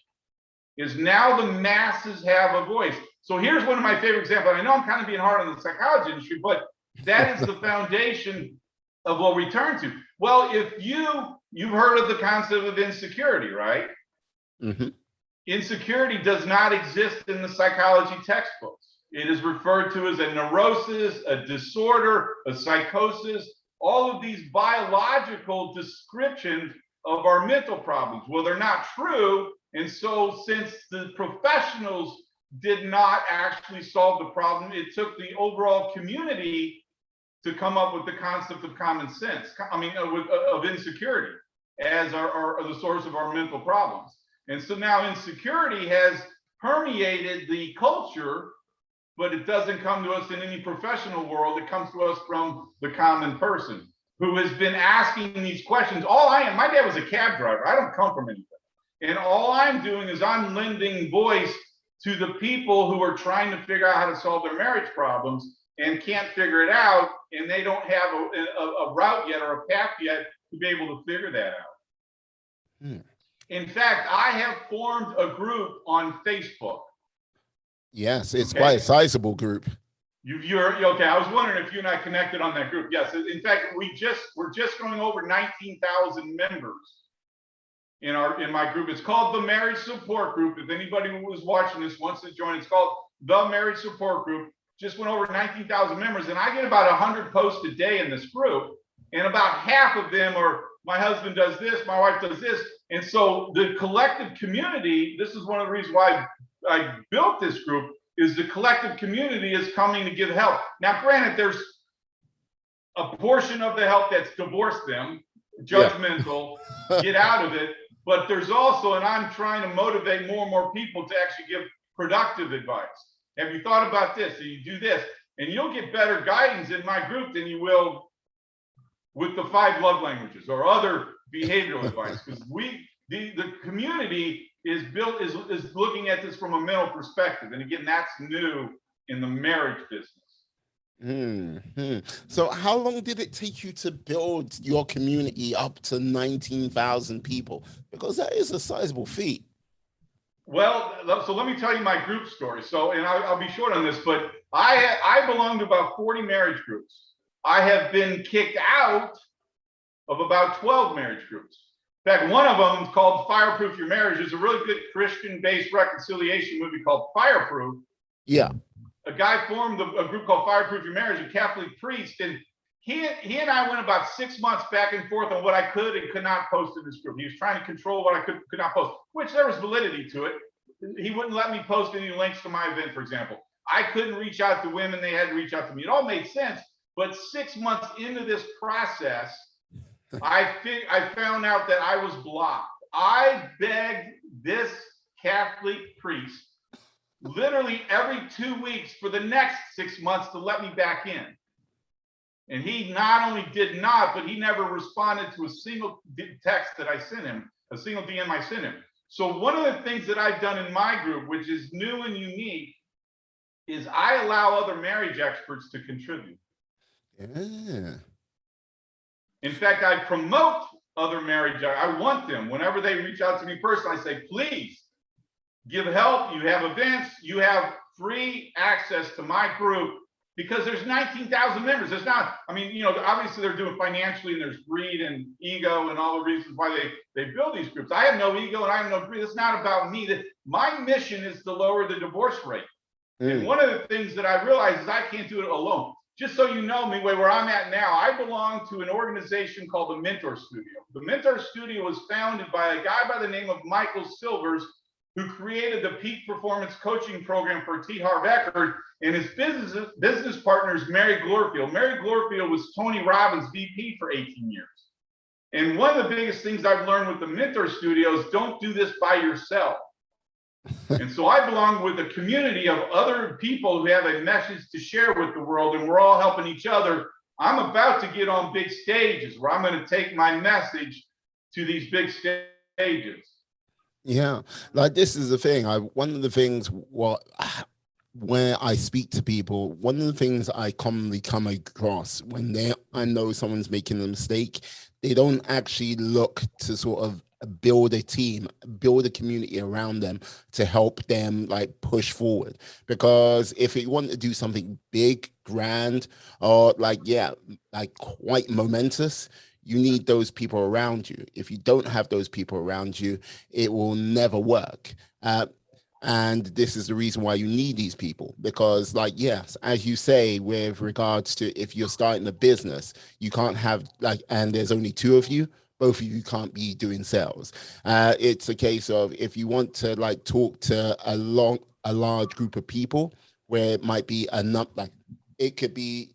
is now the masses have a voice. So here's one of my favorite examples. I know I'm kind of being hard on the psychology industry, but that is the foundation of what we turn to. Well, if you've heard of the concept of insecurity, right? Mm-hmm. Insecurity does not exist in the psychology textbooks. It is referred to as a neurosis, a disorder, a psychosis, all of these biological descriptions of our mental problems. Well, they're not true. And so since the professionals did not actually solve the problem, it took the overall community to come up with the concept of common sense, of insecurity as the source of our mental problems. And so now insecurity has permeated the culture, but it doesn't come to us in any professional world. It comes to us from the common person who has been asking these questions. My dad was a cab driver. I don't come from anything. And all I'm doing is I'm lending voice to the people who are trying to figure out how to solve their marriage problems and can't figure it out. And they don't have a route yet or a path yet to be able to figure that out. In fact, I have formed a group on Facebook. Yes, it's quite a sizable group. You're okay. I was wondering if you and I connected on that group. Yes, in fact, we're just going over 19,000 members in my group. It's called the Marriage Support Group. If anybody who was watching this wants to join, it's called the Marriage Support Group. Just went over 19,000 members, and I get about 100 posts a day in this group, and about half of them are my husband does this, my wife does this, and so the collective community. This is one of the reasons why I built this group, is the collective community is coming to give help. Now, granted, there's a portion of the help that's divorce them, judgmental, get out of it. But there's also, and I'm trying to motivate more and more people to actually give productive advice. Have you thought about this? Do you do this? And you'll get better guidance in my group than you will with the 5 love languages or other behavioral advice. Because the community is looking at this from a mental perspective. And again, that's new in the marriage business. Mm-hmm. So how long did it take you to build your community up to 19,000 people? Because that is a sizable feat. Well, so let me tell you my group story. So, and I'll be short on this, but I belong to about 40 marriage groups. I have been kicked out of about 12 marriage groups. In fact, one of them is called Fireproof Your Marriage. Is a really good Christian-based reconciliation movie called Fireproof. Yeah. A guy formed a group called Fireproof Your Marriage, a Catholic priest, and he and I went about 6 months back and forth on what I could and could not post in this group. He was trying to control what I could not post, which there was validity to it. He wouldn't let me post any links to my event, for example. I couldn't reach out to women. They had to reach out to me. It all made sense. But 6 months into this process, I found out that I was blocked. I begged this Catholic priest literally every 2 weeks for the next 6 months to let me back in. And he not only did not, but he never responded to a single text that I sent him, a single DM I sent him. So one of the things that I've done in my group, which is new and unique, is I allow other marriage experts to contribute. Yeah. In fact, I promote other marriage. I want them, whenever they reach out to me personally, I say, please give help. You have events. You have free access to my group, because there's 19,000 members. There's not, obviously they're doing financially, and there's greed and ego and all the reasons why they build these groups. I have no ego and I have no greed. It's not about me. My mission is to lower the divorce rate. And one of the things that I realize is I can't do it alone. just so you know, me, where I'm at now, I belong to an organization called the Mentor Studio. The Mentor Studio was founded by a guy by the name of Michael Silvers, who created the peak performance coaching program for T. Harv Eker, and his business partner is Mary Glorfield. Mary Glorfield was Tony Robbins' VP for 18 years. And one of the biggest things I've learned with the Mentor Studio is don't do this by yourself. And so I belong with a community of other people who have a message to share with the world, and we're all helping each other. I'm about to get on big stages where I'm going to take my message to these big stages. Yeah, like this is the thing. One of the things when I speak to people, one of the things I commonly come across when I know someone's making a mistake, they don't actually look to sort of build a team, build a community around them to help them like push forward. Because if you want to do something big, grand, or like quite momentous, you need those people around you. If you don't have those people around you, it will never work. And this is the reason why you need these people, because like, yes, as you say, with regards to if you're starting a business, you can't have and there's only two of you, both of you can't be doing sales. It's a case of if you want to like talk to a large group of people where it might be it could be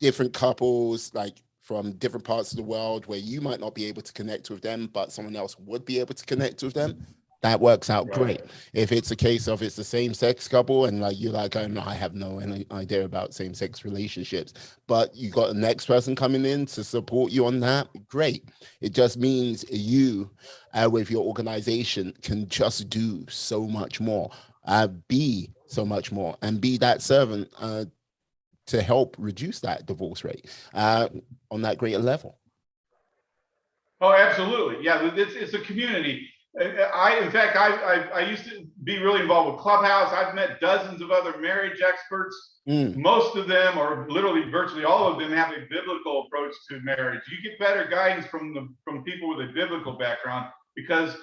different couples, like from different parts of the world where you might not be able to connect with them, but someone else would be able to connect with them. That works out great. If it's a case of it's the same sex couple and like you're like, I have no idea about same sex relationships, but you got the next person coming in to support you on that, great. It just means you with your organization can just do so much more, be so much more, and be that servant to help reduce that divorce rate on that greater level. Oh, absolutely. Yeah, it's a community. I used to be really involved with Clubhouse. I've met dozens of other marriage experts. Most of them, or literally virtually all of them, have a biblical approach to marriage. You get better guidance from people with a biblical background, because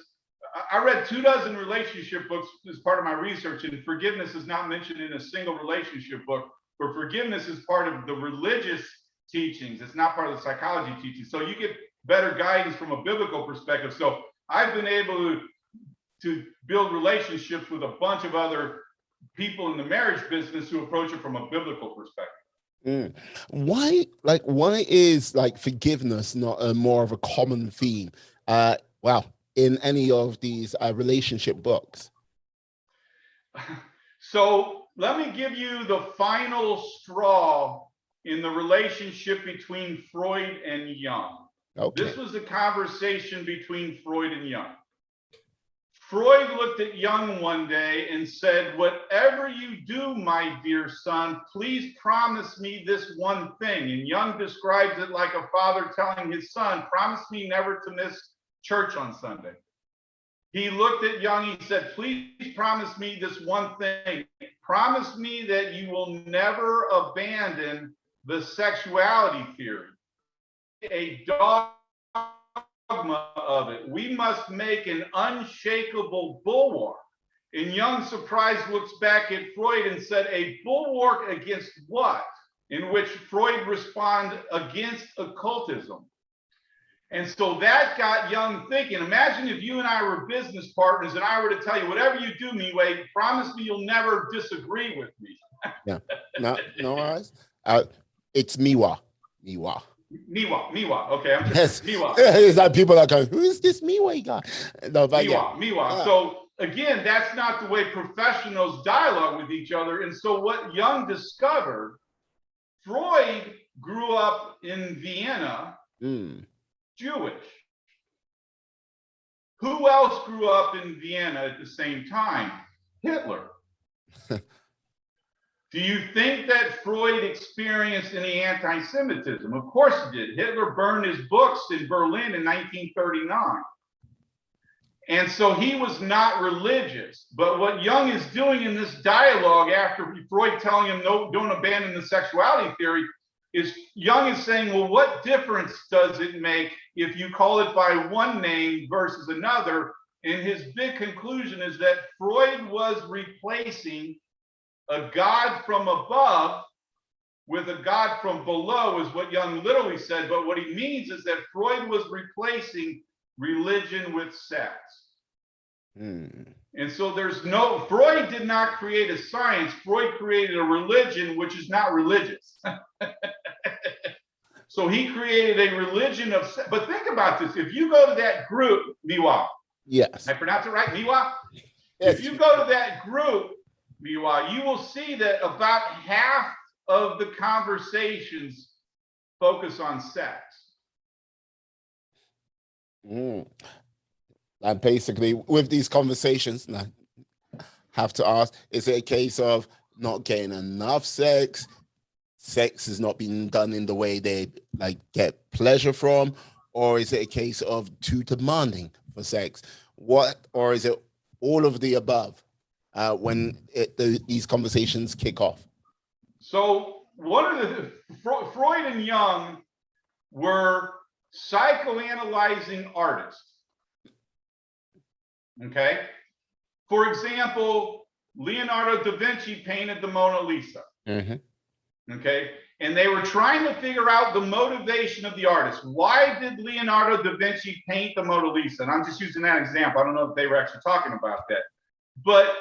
I read 24 relationship books as part of my research, and forgiveness is not mentioned in a single relationship book, but forgiveness is part of the religious teachings. It's not part of the psychology teachings. So you get better guidance from a biblical perspective. So I've been able to build relationships with a bunch of other people in the marriage business who approach it from a biblical perspective. Why is like forgiveness not a more of a common theme? In any of these relationship books? So let me give you the final straw in the relationship between Freud and Young. Okay. This was a conversation between Freud and Young. Freud looked at Young one day and said, "Whatever you do, my dear son, please promise me this one thing." And Young describes it like a father telling his son, "Promise me never to miss church on Sunday." He looked at Young, he said, "Please promise me this one thing. Promise me that you will never abandon the sexuality theory, a dogma of it. We must make an unshakable bulwark." And Young, surprised, looks back at Freud and said, "A bulwark against what?" In which Freud responded, "Against occultism." And so that got Young thinking. Imagine if you and I were business partners and I were to tell you, "Whatever you do, Miwei, promise me you'll never disagree with me." Yeah. No worries. It's Miwa. Miwa. Okay, I'm yes. Miwa. It's like people are going, "Who is this Miwa guy?" No, but Miwa. Yeah. So again, that's not the way professionals dialogue with each other. And so what Young discovered, Freud grew up in Vienna, Jewish. Who else grew up in Vienna at the same time? Hitler. Do you think that Freud experienced any anti-Semitism? Of course he did. Hitler burned his books in Berlin in 1939. And so he was not religious. But what Young is doing in this dialogue, after Freud telling him, "No, don't abandon the sexuality theory," is Young is saying, well, what difference does it make if you call it by one name versus another? And his big conclusion is that Freud was replacing a God from above with a God from below, is what Young literally said. But what he means is that Freud was replacing religion with sex. And so Freud did not create a science. Freud created a religion which is not religious. So he created a religion of sex. But think about this. If you go to that group, Miwa. Yes. I pronounce it right, Miwa? Yes. If you go to that group, Miwa, you will see that about half of the conversations focus on sex. And basically, with these conversations, I have to ask, is it a case of not getting enough sex? Sex is not being done in the way they like get pleasure from? Or is it a case of too demanding for sex? Or is it all of the above when these conversations kick off? So Freud and Young were psychoanalyzing artists. Okay. For example, Leonardo da Vinci painted the Mona Lisa. Okay. And they were trying to figure out the motivation of the artist. Why did Leonardo da Vinci paint the Mona Lisa? And I'm just using that example. I don't know if they were actually talking about that. But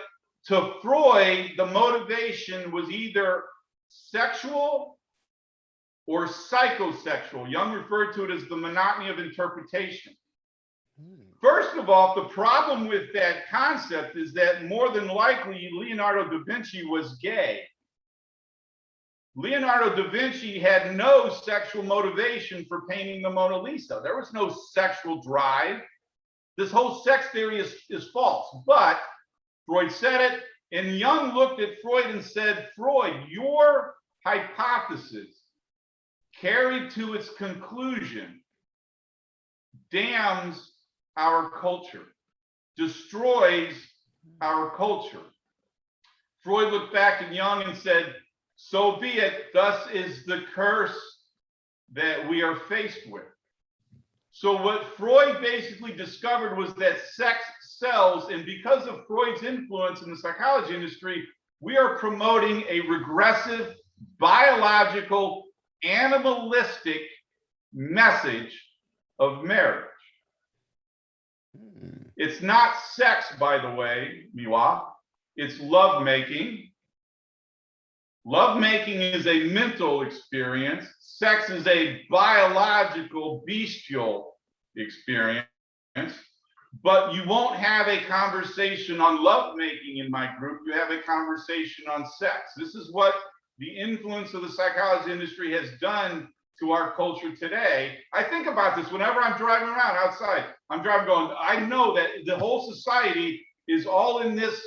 to Freud, the motivation was either sexual or psychosexual. Young referred to it as the monotony of interpretation. First of all, the problem with that concept is that more than likely Leonardo da Vinci was gay. Leonardo da Vinci had no sexual motivation for painting the Mona Lisa. There was no sexual drive. This whole sex theory is false. But Freud said it, and Young looked at Freud and said, Freud, your hypothesis carried to its conclusion damns our culture, destroys our culture. Freud looked back at Young and said, so be it, thus is the curse that we are faced with. So what Freud basically discovered was that sex sells, and because of Freud's influence in the psychology industry, we are promoting a regressive, biological, animalistic message of marriage. It's not sex, by the way, Miwa. It's lovemaking. Lovemaking is a mental experience. Sex is a biological, bestial experience. But you won't have a conversation on lovemaking in my group. You have a conversation on sex. This is what the influence of the psychology industry has done to our culture today. I think about this whenever I'm driving around outside. I'm driving going, I know that the whole society is all in this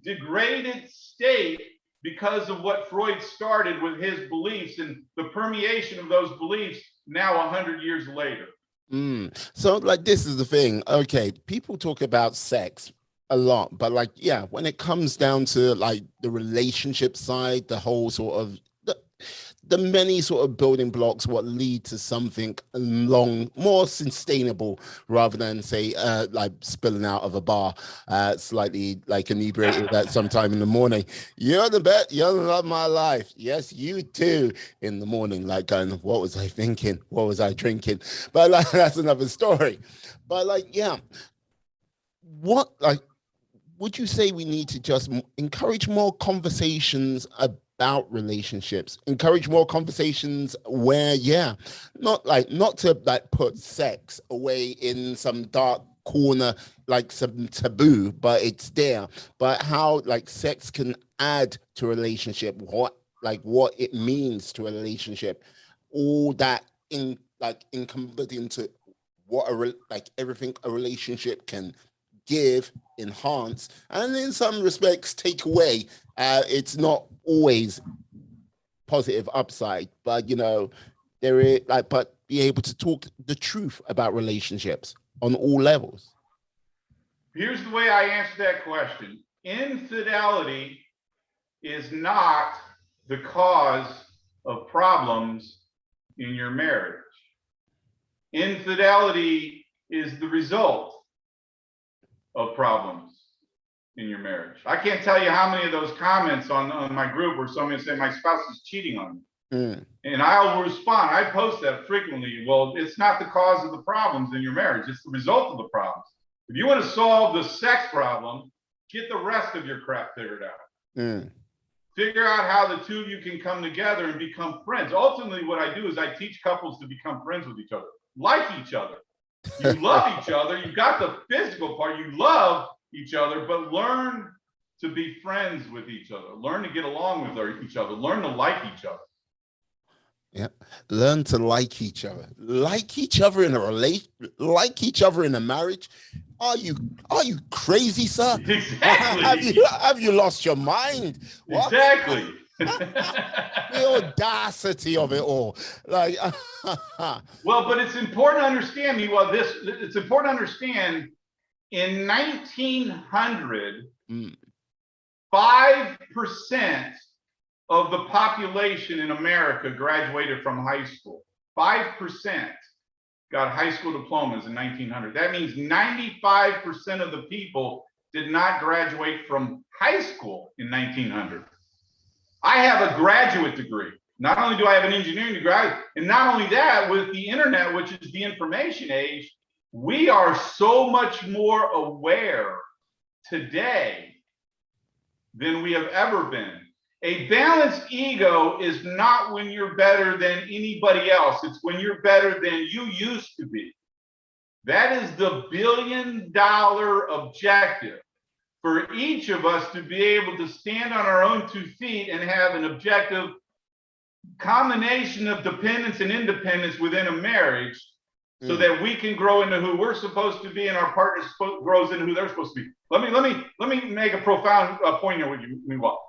degraded state because of what Freud started with his beliefs and the permeation of those beliefs now 100 years later. So like, this is the thing. Okay, people talk about sex a lot, but like, yeah, when it comes down to like the relationship side, the whole sort of the many sort of building blocks, what lead to something more sustainable, rather than say like spilling out of a bar, slightly like inebriated at some time in the morning. You're the best, you're the love of my life. Yes, you too. In the morning, like going, what was I thinking? What was I drinking? But like, that's another story. But like, yeah, what like would you say we need to just encourage more conversations about relationships, encourage more conversations where, yeah, not to like put sex away in some dark corner, like some taboo, but it's there, but how like sex can add to a relationship, what it means to a relationship, all that encompassed into what everything a relationship can give, enhance, and in some respects take away. It's not always positive upside, but you know, there is but be able to talk the truth about relationships on all levels. Here's the way I answer that question. Infidelity is not the cause of problems in your marriage. Infidelity is the result of problems in your marriage. I can't tell you how many of those comments on my group where somebody said my spouse is cheating on me. And I'll respond. I post that frequently. Well, it's not the cause of the problems in your marriage. It's the result of the problems. If you want to solve the sex problem, get the rest of your crap figured out. Figure out how the two of you can come together and become friends. Ultimately, what I do is I teach couples to become friends with each other, like each other. You love each other. You've got the physical part. You love each other, but learn to be friends with each other. Learn to get along with each other. Learn to like each other. Yeah, learn to like each other. Like each other in a relation, like each other in a marriage. Are you crazy, sir? Exactly. have you lost your mind? What? Exactly. The audacity of it all. Like, well, but it's important to understand me. Well, it's important to understand in 1900, 5% of the population in America graduated from high school. 5% got high school diplomas in 1900. That means 95% of the people did not graduate from high school in 1900. I have a graduate degree. Not only do I have an engineering degree, and not only that, with the internet, which is the information age, we are so much more aware today than we have ever been. A balanced ego is not when you're better than anybody else. It's when you're better than you used to be. That is the billion-dollar objective for each of us, to be able to stand on our own 2 feet and have an objective combination of dependence and independence within a marriage, so that we can grow into who we're supposed to be and our partner grows into who they're supposed to be. Let me make a profound point here with you, Meanwhile.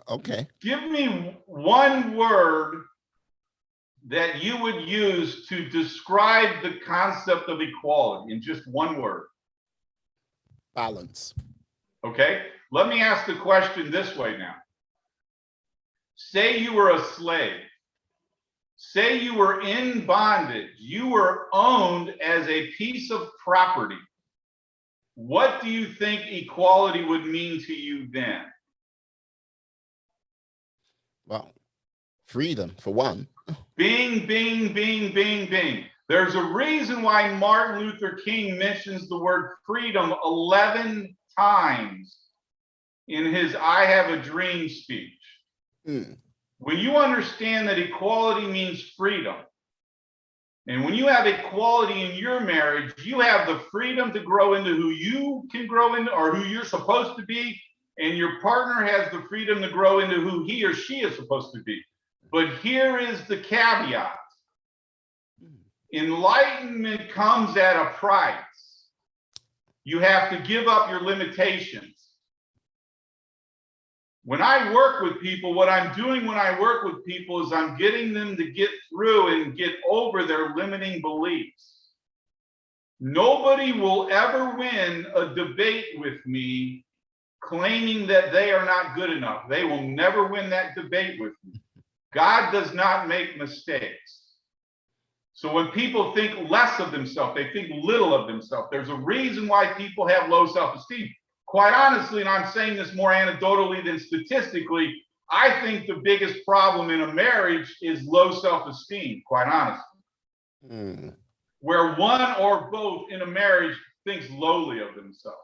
Okay. Give me one word that you would use to describe the concept of equality in just one word. Balance. Okay. Let me ask the question this way now. Say you were a slave. Say you were in bondage. You were owned as a piece of property. What do you think equality would mean to you then? Well, freedom, for one. Bing, bing, bing, bing, bing. There's a reason why Martin Luther King mentions the word freedom 11 times in his I Have a Dream speech. When you understand that equality means freedom, and when you have equality in your marriage, you have the freedom to grow into who you can grow into or who you're supposed to be, and your partner has the freedom to grow into who he or she is supposed to be. But here is the caveat. Enlightenment comes at a price. You have to give up your limitations. When I work with people, what I'm doing when I work with people is I'm getting them to get through and get over their limiting beliefs. Nobody will ever win a debate with me claiming that they are not good enough. They will never win that debate with me. God does not make mistakes. So when people think less of themselves, they think little of themselves. There's a reason why people have low self-esteem. Quite honestly, and I'm saying this more anecdotally than statistically, I think the biggest problem in a marriage is low self-esteem, quite honestly. Where one or both in a marriage thinks lowly of themselves.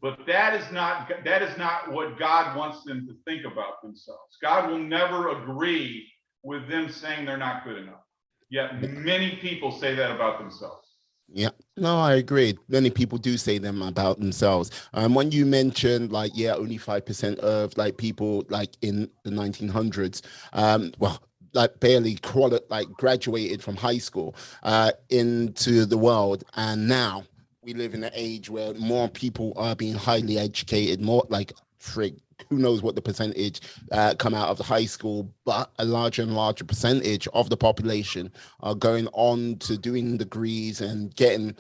But that is not what God wants them to think about themselves. God will never agree with them saying they're not good enough. Yet many people say that about themselves. Yeah, no, I agree. Many people do say them about themselves. When you mentioned like, yeah, only 5% of like people like in the 1900s, well, like barely graduated from high school into the world, and now we live in an age where more people are being highly educated, more like who knows what the percentage come out of the high school, but a larger and larger percentage of the population are going on to doing degrees and getting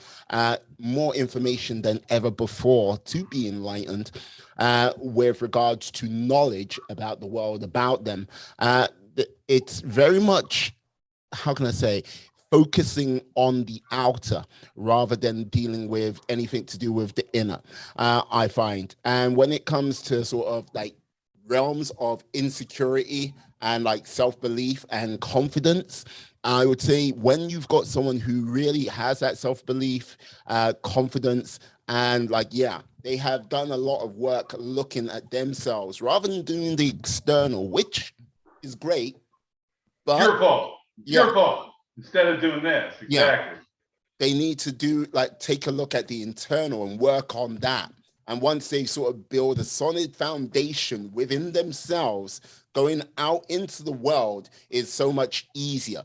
more information than ever before to be enlightened with regards to knowledge about the world, about them. It's very much, how can I say, focusing on the outer rather than dealing with anything to do with the inner, I find. And when it comes to sort of like realms of insecurity and like self-belief and confidence. I would say when you've got someone who really has that self-belief, confidence, and like, yeah, they have done a lot of work looking at themselves rather than doing the external, which is great, It's but your fault. It's yeah, your fault. Instead of doing this. yeah, Exactly. they need to do like take a look at the internal and work on that. And once they sort of build a solid foundation within themselves, going out into the world is so much easier.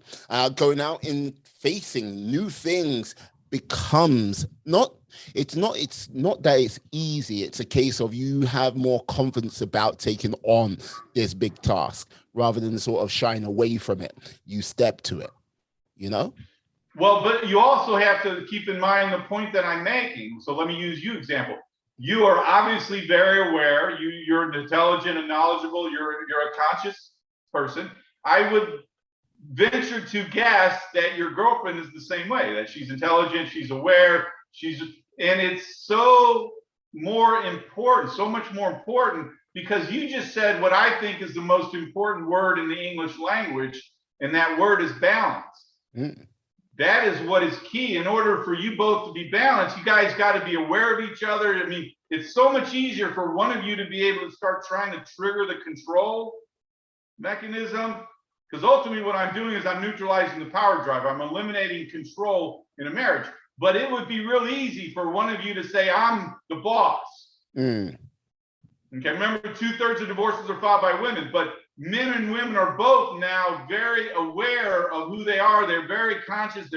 Going out and facing new things becomes not. It's not that it's easy. It's a case of you have more confidence about taking on this big task rather than sort of shying away from it. You step to it. You know. Well, but you also have to keep in mind the point that I'm making. So let me use you example. You are obviously very aware. You're intelligent and knowledgeable. You're a conscious person. I would venture to guess that your girlfriend is the same way. That she's intelligent, she's aware, and it's so more important, so much more important, because you just said what I think is the most important word in the English language, and that word is balance. Mm. That is what is key. In order for you both to be balanced, you guys got to be aware of each other. I mean, it's so much easier for one of you to be able to start trying to trigger the control mechanism, because ultimately what I'm doing is I'm neutralizing the power drive. I'm eliminating control in a marriage. But it would be real easy for one of you to say, I'm the boss. Mm. Okay, remember 2/3 of divorces are filed by women, but men and women are both now very aware of who they are. They're very conscious.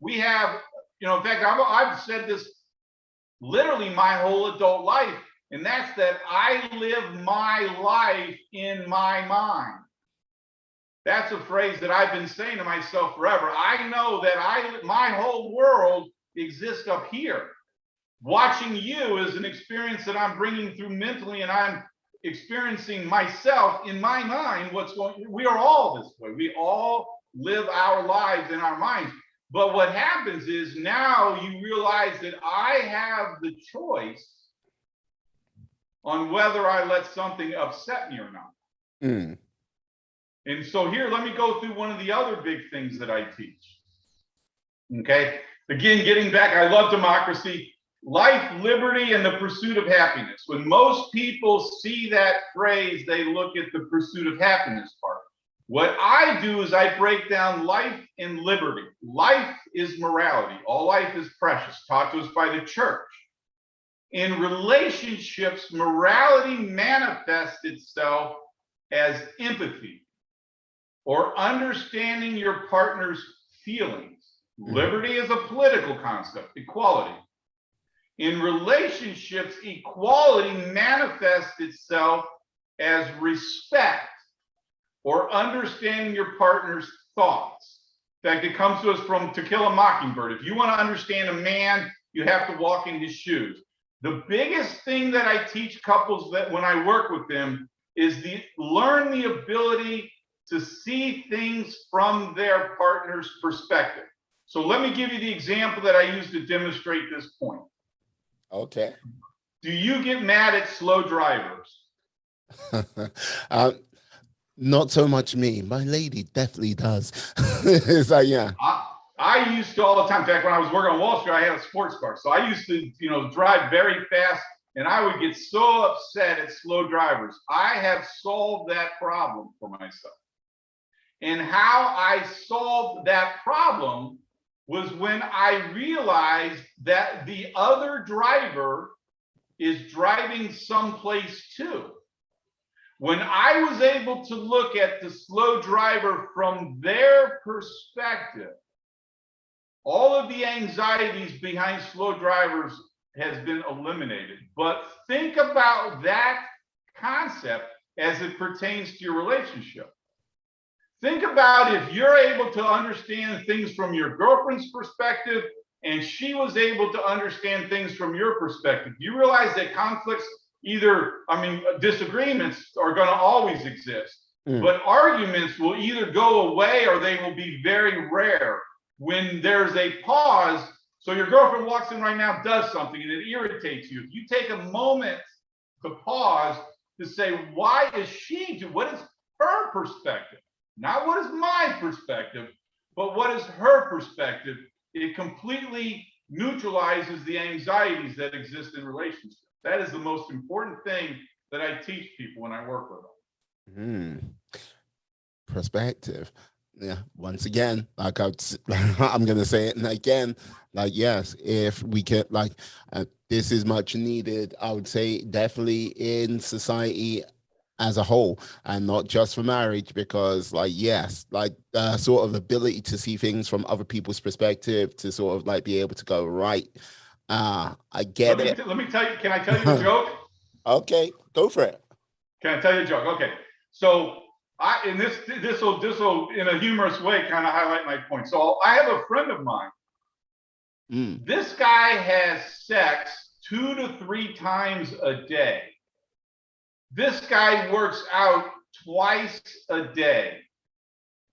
We have, in fact, I've said this literally my whole adult life, and that's that I live my life in my mind. That's a phrase that I've been saying to myself forever. I know that my whole world exists up here. Watching you is an experience that I'm bringing through mentally, and I'm experiencing myself in my mind. We are all this way. We all live our lives in our minds. But what happens is now you realize that I have the choice on whether I let something upset me or not. Mm. And so here, let me go through one of the other big things that I teach. Okay. Again, getting back, I love democracy. Life, liberty, and the pursuit of happiness. When most people see that phrase, they look at the pursuit of happiness part. What I do is I break down life and liberty. Life is morality. All life is precious, taught to us by the church. In relationships, morality manifests itself as empathy or understanding your partner's feelings. Liberty is a political concept, equality. In relationships, equality manifests itself as respect or understanding your partner's thoughts. In fact, it comes to us from To Kill a Mockingbird. If you want to understand a man, you have to walk in his shoes. The biggest thing that I teach couples that when I work with them is learn the ability to see things from their partner's perspective. So let me give you the example that I use to demonstrate this point. Okay. Do you get mad at slow drivers? Not so much me. My lady definitely does. It's like, yeah. I used to all the time. In fact, when I was working on Wall Street, I had a sports car. So I used to, drive very fast, and I would get so upset at slow drivers. I have solved that problem for myself. And how I solved that problem was when I realized that the other driver is driving someplace too. When I was able to look at the slow driver from their perspective, all of the anxieties behind slow drivers has been eliminated. But think about that concept as it pertains to your relationship. Think about if you're able to understand things from your girlfriend's perspective and she was able to understand things from your perspective. You realize that conflicts disagreements are going to always exist, but arguments will either go away or they will be very rare when there's a pause. So your girlfriend walks in right now, does something, and it irritates you. If you take a moment to pause, to say, why is she, what is her perspective? Not what is my perspective, but what is her perspective? It completely neutralizes the anxieties that exist in relationships. That is the most important thing that I teach people when I work with them. Perspective. Yeah, once again, like I'm gonna say it again, like, yes, if we can, like, this is much needed, I would say, definitely in society as a whole, and not just for marriage, because, like, yes, like, sort of ability to see things from other people's perspective, to sort of like be able to go, right, I get it. Let me tell you, can I tell you a joke? Okay, go for it. Can I tell you a joke? Okay, so this will in a humorous way kind of highlight my point. So I have a friend of mine. This guy has sex 2 to 3 times a day. This guy works out twice a day.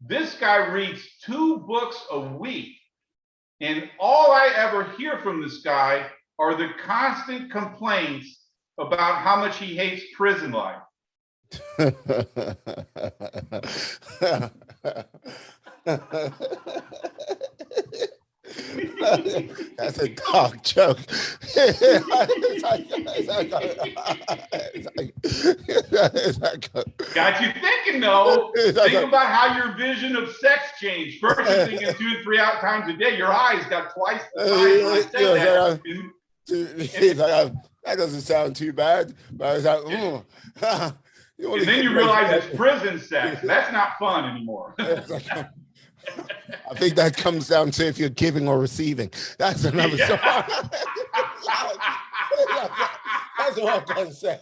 This guy reads 2 books a week. And all I ever hear from this guy are the constant complaints about how much he hates prison life. That's a dark joke. Got you thinking, though. Think about how your vision of sex changed. First, you're thinking 2 to 3 times a day. Your eyes got twice the size when I said that. That doesn't sound too bad. But it's like, and then you realize it's prison sex. That's not fun anymore. I think that comes down to if you're giving or receiving. That's another story. That's what I'm going to say.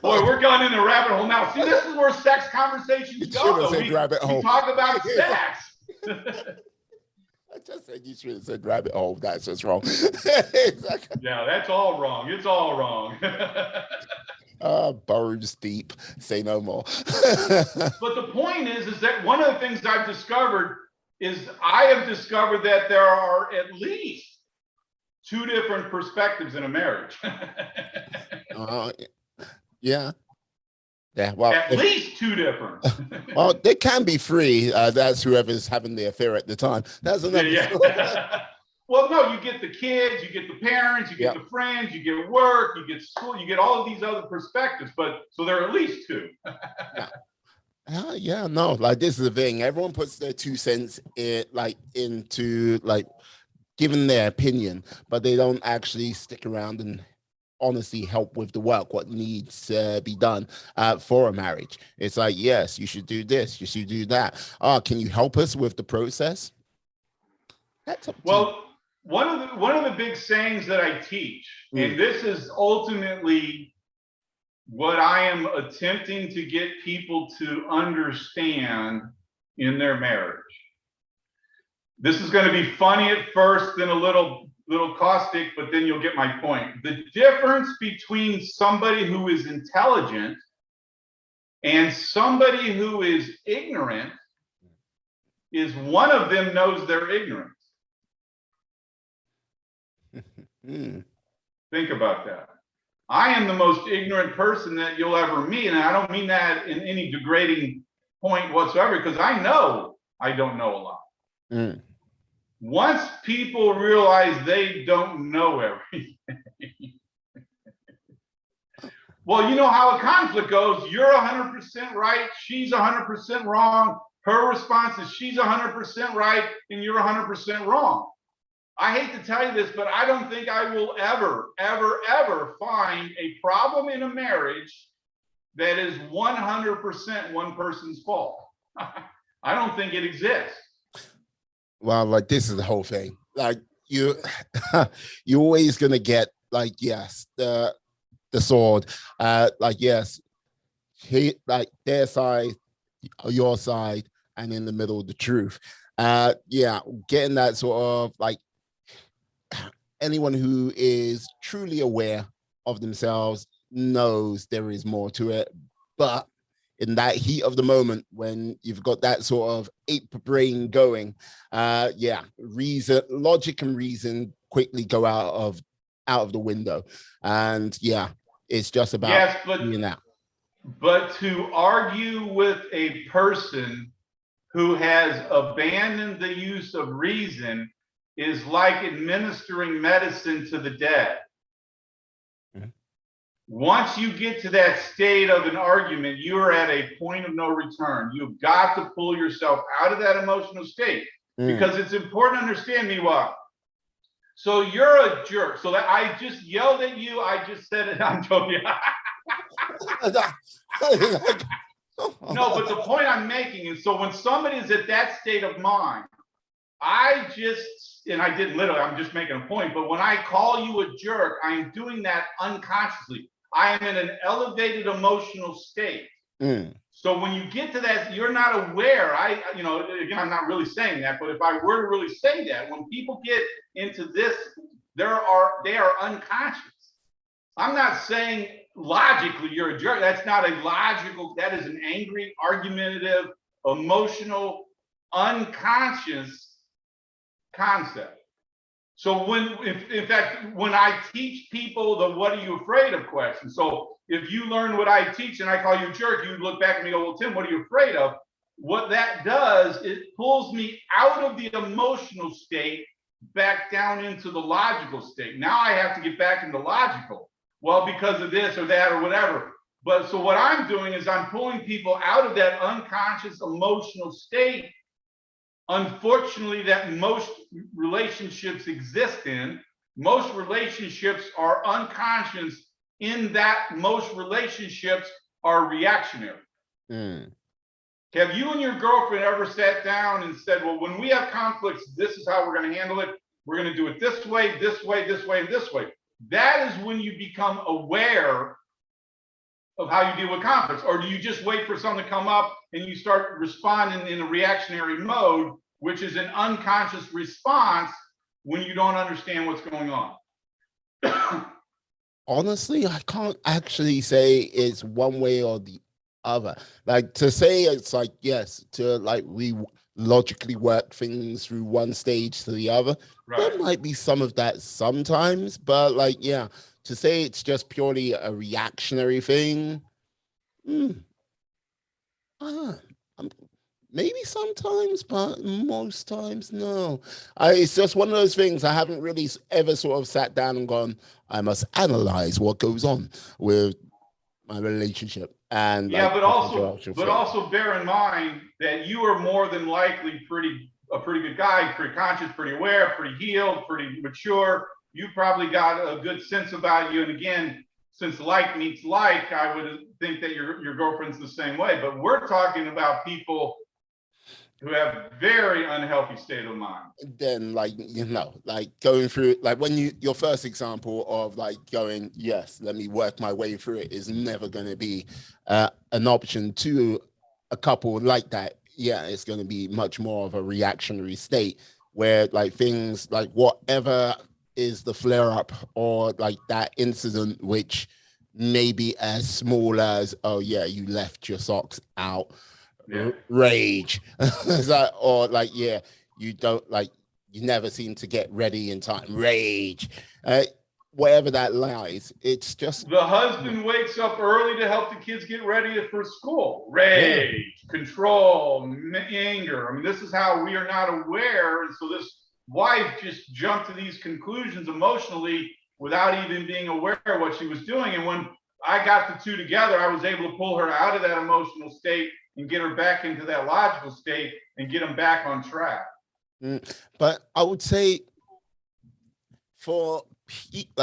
Boy, we're going in a rabbit hole now. See, this is where sex conversations go. We talk about sex. I just said you should have said rabbit hole. That's just wrong. Yeah, that's all wrong. It's all wrong. Burrows deep, say no more. But the point is that one of the things I've discovered is I have discovered that there are at least 2 different perspectives in a marriage. Yeah. Yeah, well, at least 2 different. Well, there can be 3. That's whoever's having the affair at the time. That's another. Yeah. Well, no, you get the kids, you get the parents, you get the friends, you get work, you get school, you get all of these other perspectives. But so there are at least 2. Yeah, no, like, this is the thing. Everyone puts their 2 cents into giving their opinion, but they don't actually stick around and honestly help with the work, what needs to be done for a marriage. It's like, yes, you should do this, you should do that. Can you help us with the process? That's up to you. One of the big sayings that I teach, and this is ultimately what I am attempting to get people to understand in their marriage. This is going to be funny at first, then a little caustic, but then you'll get my point. The difference between somebody who is intelligent and somebody who is ignorant is one of them knows they're ignorant. Think about that. I am the most ignorant person that you'll ever meet, and I don't mean that in any degrading point whatsoever, because I know I don't know a lot. Once people realize they don't know everything, well, you know how a conflict goes. You're 100% right, she's 100% wrong. Her response is she's 100% right, and you're 100% wrong. I hate to tell you this, but I don't think I will ever, ever, ever find a problem in a marriage that is 100% one person's fault. I don't think it exists. Well, like, this is the whole thing. Like, you're always gonna get, like, yes, the sword. Like, yes, their side, your side, and in the middle, the truth. Getting that sort of, like, anyone who is truly aware of themselves knows there is more to it. But in that heat of the moment, when you've got that sort of ape brain going, reason, logic and reason quickly go out of the window. And it's just about being out. But to argue with a person who has abandoned the use of reason is like administering medicine to the dead. Mhm. Once you get to that state of an argument, you are at a point of no return. You've got to pull yourself out of that emotional state, because it's important to understand me why. So you're a jerk. So that I just yelled at you. I just said it. I'm joking. No, but the point I'm making is, so when somebody is at that state of mind, and I didn't literally, I'm just making a point, but when I call you a jerk, I'm doing that unconsciously. I am in an elevated emotional state. So when you get to that, you're not aware. Again, I'm not really saying that, but if I were to really say that, when people get into this, they are unconscious. I'm not saying logically you're a jerk. That's not a logical, that is an angry, argumentative, emotional, unconscious concept. So in fact, when I teach people the "what are you afraid of" question, so if you learn what I teach and I call you a jerk, you look back at me and go, "Well, Tim, what are you afraid of?" What that does, it pulls me out of the emotional state back down into the logical state. Now I have to get back into logical. Well, because of this or that or whatever. But so what I'm doing is I'm pulling people out of that unconscious emotional state, unfortunately, that most relationships exist in. Most relationships are unconscious, in that most relationships are reactionary. Have you and your girlfriend ever sat down and said, well, when we have conflicts, this is how we're going to handle it. We're going to do it this way, this way, this way, and this way. That is when you become aware of how you deal with conflicts. Or do you just wait for something to come up and you start responding in a reactionary mode, which is an unconscious response when you don't understand what's going on? Honestly, I can't actually say it's one way or the other. Like, to say it's like, yes, to like we logically work things through one stage to the other, there might be some of that sometimes, but like, yeah, to say it's just purely a reactionary thing, maybe sometimes, but most times, no. It's just one of those things I haven't really ever sort of sat down and gone, I must analyze what goes on with my relationship. And yeah, like, but also bear in mind that you are more than likely a pretty good guy, pretty conscious, pretty aware, pretty healed, pretty mature. You probably got a good sense about you. And again, since like meets like, I would think that your girlfriend's the same way. But we're talking about people who have very unhealthy state of mind. Then, like, like going through, like when your first example of like going, yes, let me work my way through it, is never going to be an option to a couple like that. Yeah, it's going to be much more of a reactionary state where like things like whatever is the flare up or like that incident, which may be as small as, oh yeah, you left your socks out, rage. Or like, yeah, you don't like, you never seem to get ready in time, rage. Wherever that lies, it's just the husband wakes up early to help the kids get ready for school, rage, control, anger. I mean, this is how we are not aware. And so this wife just jumped to these conclusions emotionally without even being aware of what she was doing. And when I got the two together, I was able to pull her out of that emotional state and get her back into that logical state and get them back on track. But I would say for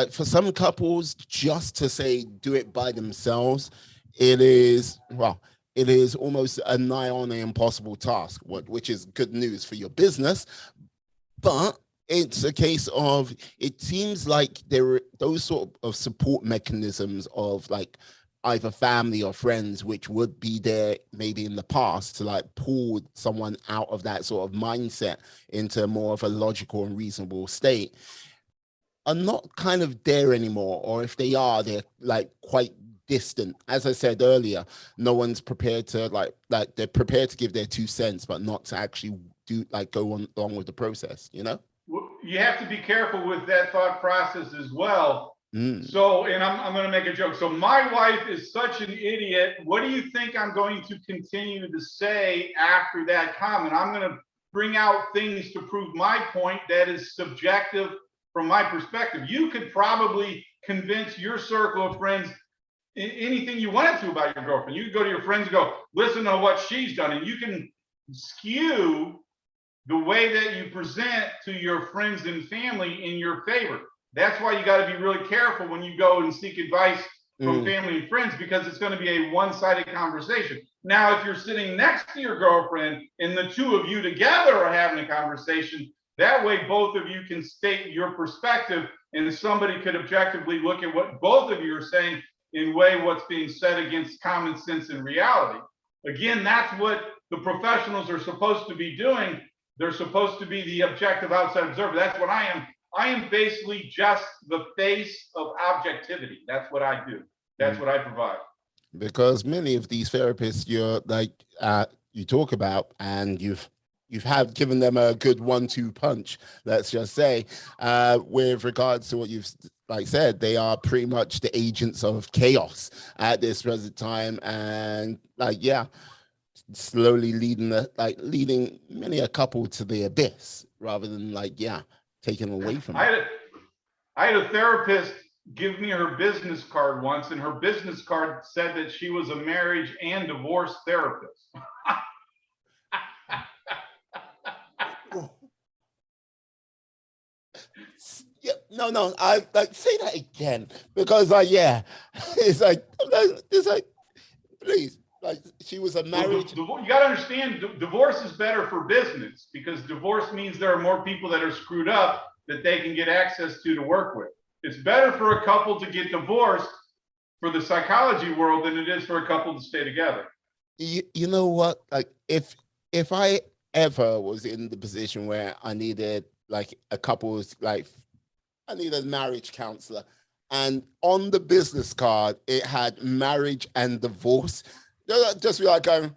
some couples, just to say do it by themselves, it is almost a nigh on an impossible task, which is good news for your business. But it's a case of, it seems like there are those sort of support mechanisms of like either family or friends, which would be there maybe in the past to like pull someone out of that sort of mindset into more of a logical and reasonable state, are not kind of there anymore. Or if they are, they're like quite distant. As I said earlier, no one's prepared to like they're prepared to give their 2 cents, but not to actually do like go on along with the process, You have to be careful with that thought process as well. So, and I'm going to make a joke. So my wife is such an idiot. What do you think I'm going to continue to say after that comment? I'm going to bring out things to prove my point that is subjective from my perspective. You could probably convince your circle of friends anything you wanted to about your girlfriend. You could go to your friends and go, listen to what she's done. And you can skew the way that you present to your friends and family in your favor. That's why you got to be really careful when you go and seek advice from family and friends, because it's going to be a one-sided conversation. Now, if you're sitting next to your girlfriend and the two of you together are having a conversation, that way both of you can state your perspective and somebody could objectively look at what both of you are saying and weigh what's being said against common sense and reality. Again, that's what the professionals are supposed to be doing. They're supposed to be the objective outside observer. That's what I am. I am basically just the face of objectivity. That's what I do. That's what I provide. Because many of these therapists you talk about, and you've given them a good 1-2 punch, let's just say, with regards to what you've said, they are pretty much the agents of chaos at this present time, and slowly leading many a couple to the abyss rather than taking away from it. I had a therapist give me her business card once, and her business card said that she was a marriage and divorce therapist. No, I say that again, because it's like please, she was a marriage. Well, you got to understand, divorce is better for business, because divorce means there are more people that are screwed up that they can get access to work with. It's better for a couple to get divorced for the psychology world than it is for a couple to stay together. You know what? If I ever was in the position where I needed a couple's I needed a marriage counselor, and on the business card it had marriage and divorce, just be going,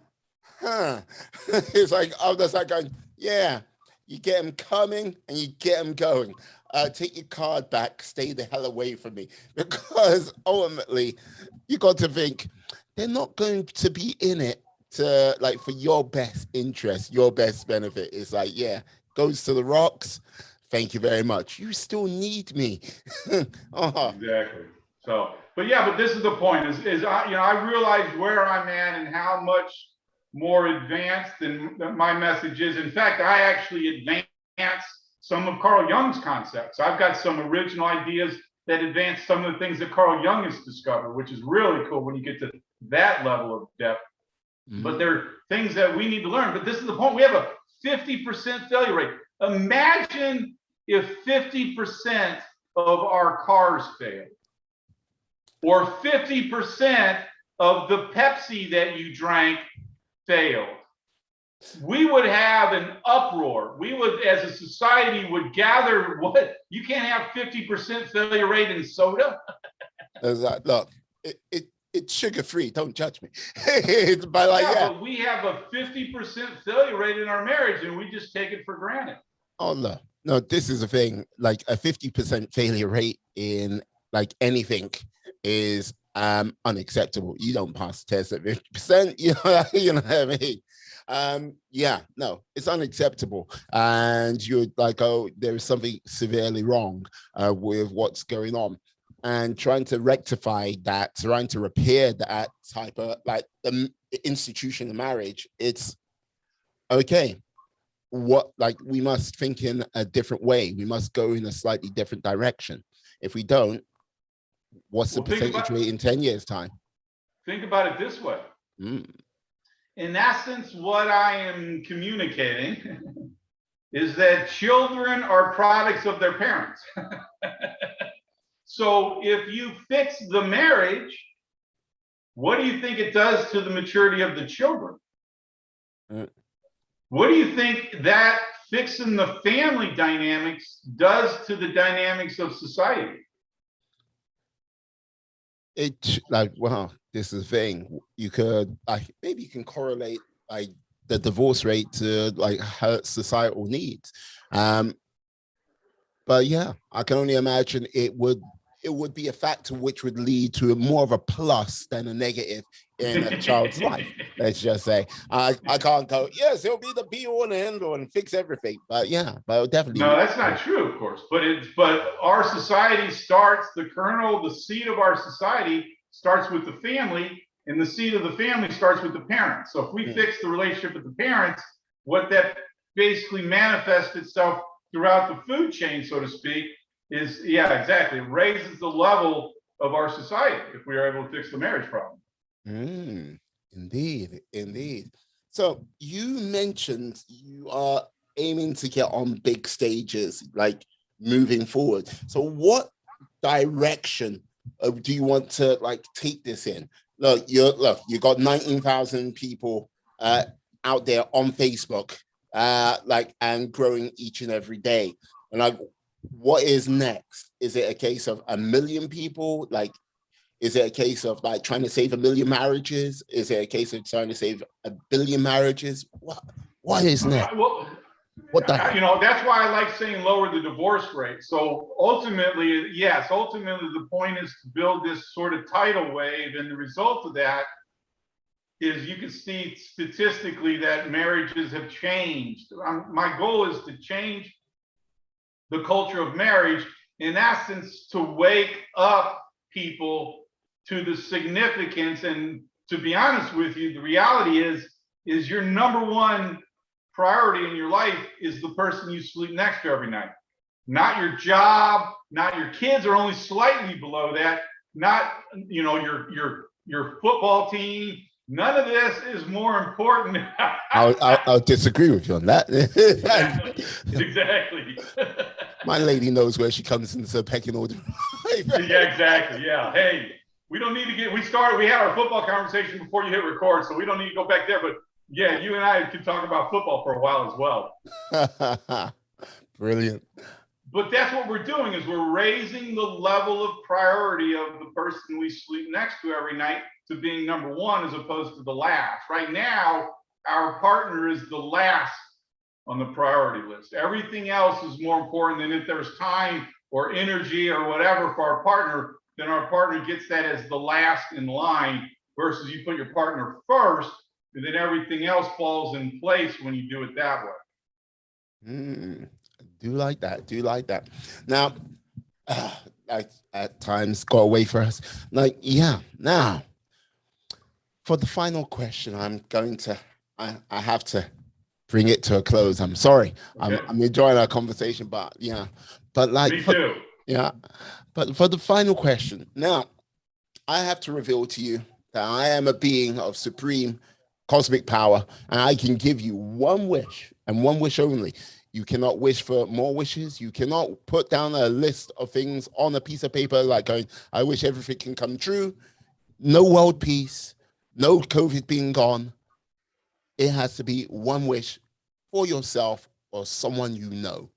huh? It's I'm just going, yeah. You get them coming and you get them going. Take your card back. Stay the hell away from me, because ultimately you got to think they're not going to be in it to for your best interest, your best benefit. It's goes to the rocks. Thank you very much. You still need me. Exactly. So, but this is the point. Is I realize where I'm at and how much more advanced than my message is. In fact, I actually advance some of Carl Jung's concepts. I've got some original ideas that advance some of the things that Carl Jung has discovered, which is really cool when you get to that level of depth. But there are things that we need to learn. But this is the point. We have a 50% failure rate. Imagine if 50% of our cars failed, or 50% of the Pepsi that you drank failed. We would have an uproar. We would, as a society, would gather. What? You can't have 50% failure rate in soda. Look, it's sugar-free. Don't judge me. But we have a 50% failure rate in our marriage, and we just take it for granted. Oh no, this is the thing. A 50% failure rate in anything is unacceptable. You don't pass the test at 50%. You know what I mean? No, it's unacceptable. And you're oh, there is something severely wrong with what's going on. And trying to rectify that, trying to repair that type of the institution of marriage, it's okay. What we must think in a different way. We must go in a slightly different direction. If we don't, what's the percentage rate in 10 years' time? Think about it this way. In essence, what I am communicating is that children are products of their parents. So if you fix the marriage, what do you think it does to the maturity of the children? What do you think that fixing the family dynamics does to the dynamics of society? This is the thing. You could maybe you can correlate the divorce rate to her societal needs. But I can only imagine it would it would be a factor which would lead to more of a plus than a negative in a child's life. Let's just say, I can't go, yes, it'll be the be all and end all and fix everything. But yeah, but it'll definitely. No, that's not true, of course. But our society starts, the kernel, the seed of our society starts with the family, and the seed of the family starts with the parents. So if we fix the relationship with the parents, what that basically manifests itself throughout the food chain, so to speak, is, yeah, exactly. It raises the level of our society if we are able to fix the marriage problem. Indeed, indeed. So you mentioned you are aiming to get on big stages, like moving forward. So what direction do you want to like take this in? Look, you got 19,000 people out there on Facebook, like, and growing each and every day. And like, what is next? Is it a case of 1 million people? Like, is it a case of like trying to save 1 million marriages? Is it a case of trying to save 1 billion marriages? What is next? Well, that's why I like saying lower the divorce rate. So ultimately, yes, the point is to build this sort of tidal wave, and the result of that is you can see statistically that marriages have changed. My goal is to change the culture of marriage, in essence, to wake up people to the significance. And to be honest with you, the reality is your number one priority in your life is the person you sleep next to every night. Not your job, not your kids are only slightly below that, not your football team. None of this is more important. I'll disagree with you on that. Exactly. My lady knows where she comes into the pecking order. Yeah, exactly. Yeah. Hey, we don't need to we had our football conversation before you hit record, so we don't need to go back there. But yeah, you and I could talk about football for a while as well. Brilliant. But that's what we're doing, is we're raising the level of priority of the person we sleep next to every night to being number one as opposed to the last. Right now, our partner is the last on the priority list. Everything else is more important, and if there's time or energy or whatever for our partner, then our partner gets that as the last in line, versus you put your partner first, and then everything else falls in place when you do it that way. Do like that. Now, at times go away for us. Like, yeah. Now, for the final question, I have to bring it to a close. I'm sorry. Okay. I'm enjoying our conversation, but yeah. But like, me too. Yeah. But for the final question, now, I have to reveal to you that I am a being of supreme cosmic power, and I can give you one wish and one wish only. You cannot wish for more wishes. You cannot put down a list of things on a piece of paper like going, I wish everything can come true. No world peace, no COVID being gone. It has to be one wish for yourself or someone you know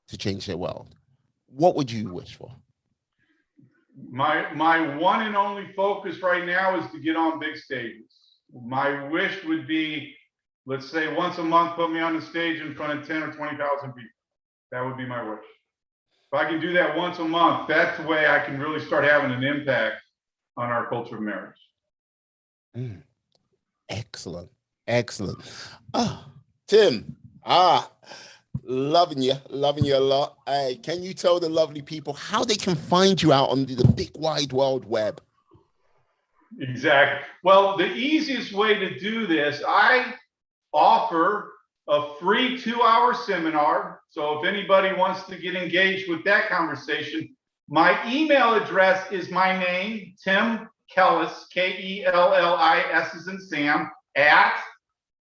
to change their world. What would you wish for? My one and only focus right now is to get on big stages. My wish would be, let's say once a month, put me on the stage in front of 10 or 20,000 people. That would be my wish. If I can do that once a month, that's the way I can really start having an impact on our culture of marriage. Excellent. Tim, loving you a lot. Hey, can you tell the lovely people how they can find you out on the big wide world web? Exactly. Well, the easiest way to do this, I offer a free 2-hour seminar. So if anybody wants to get engaged with that conversation, my email address is my name, Tim Kellis, Kellis as in Sam, at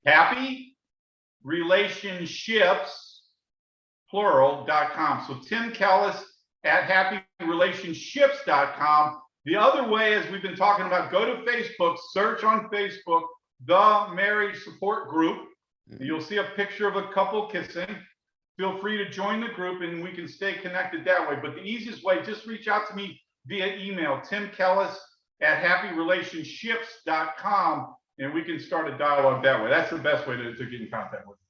happyrelationships.com. So Tim Kellis at happyrelationships.com. The other way, as we've been talking about, go to Facebook, search on Facebook, the Marriage Support Group. You'll see a picture of a couple kissing. Feel free to join the group and we can stay connected that way. But the easiest way, just reach out to me via email, Tim Kellis at happyrelationships.com, and we can start a dialogue that way. That's the best way to get in contact with me.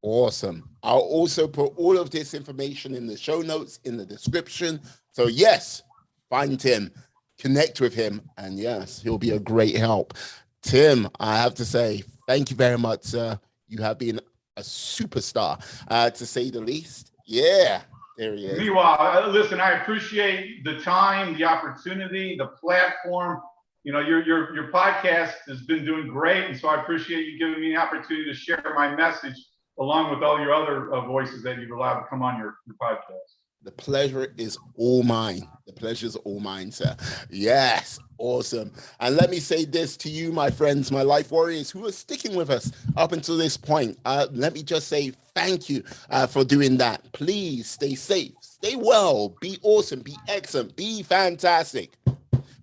Awesome. I'll also put all of this information in the show notes, in the description. So yes, find Tim, connect with him, and yes, he'll be a great help. Tim, I have to say, thank you very much, sir. You have been a superstar, to say the least. Yeah, there he is. Meanwhile, listen, I appreciate the time, the opportunity, the platform. You know, your podcast has been doing great, and so I appreciate you giving me the opportunity to share my message along with all your other voices that you've allowed to come on your podcast. The pleasure is all mine. The pleasure is all mine, sir. Yes, awesome. And let me say this to you, my friends, my life warriors who are sticking with us up until this point. Let me just say thank you for doing that. Please stay safe, stay well, be awesome, be excellent, be fantastic.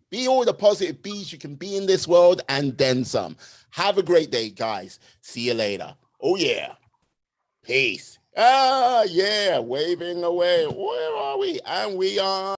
Be all the positive bees you can be in this world and then some. Have a great day, guys. See you later. Oh, yeah. Peace. Yeah, waving away. Where are we? And we are.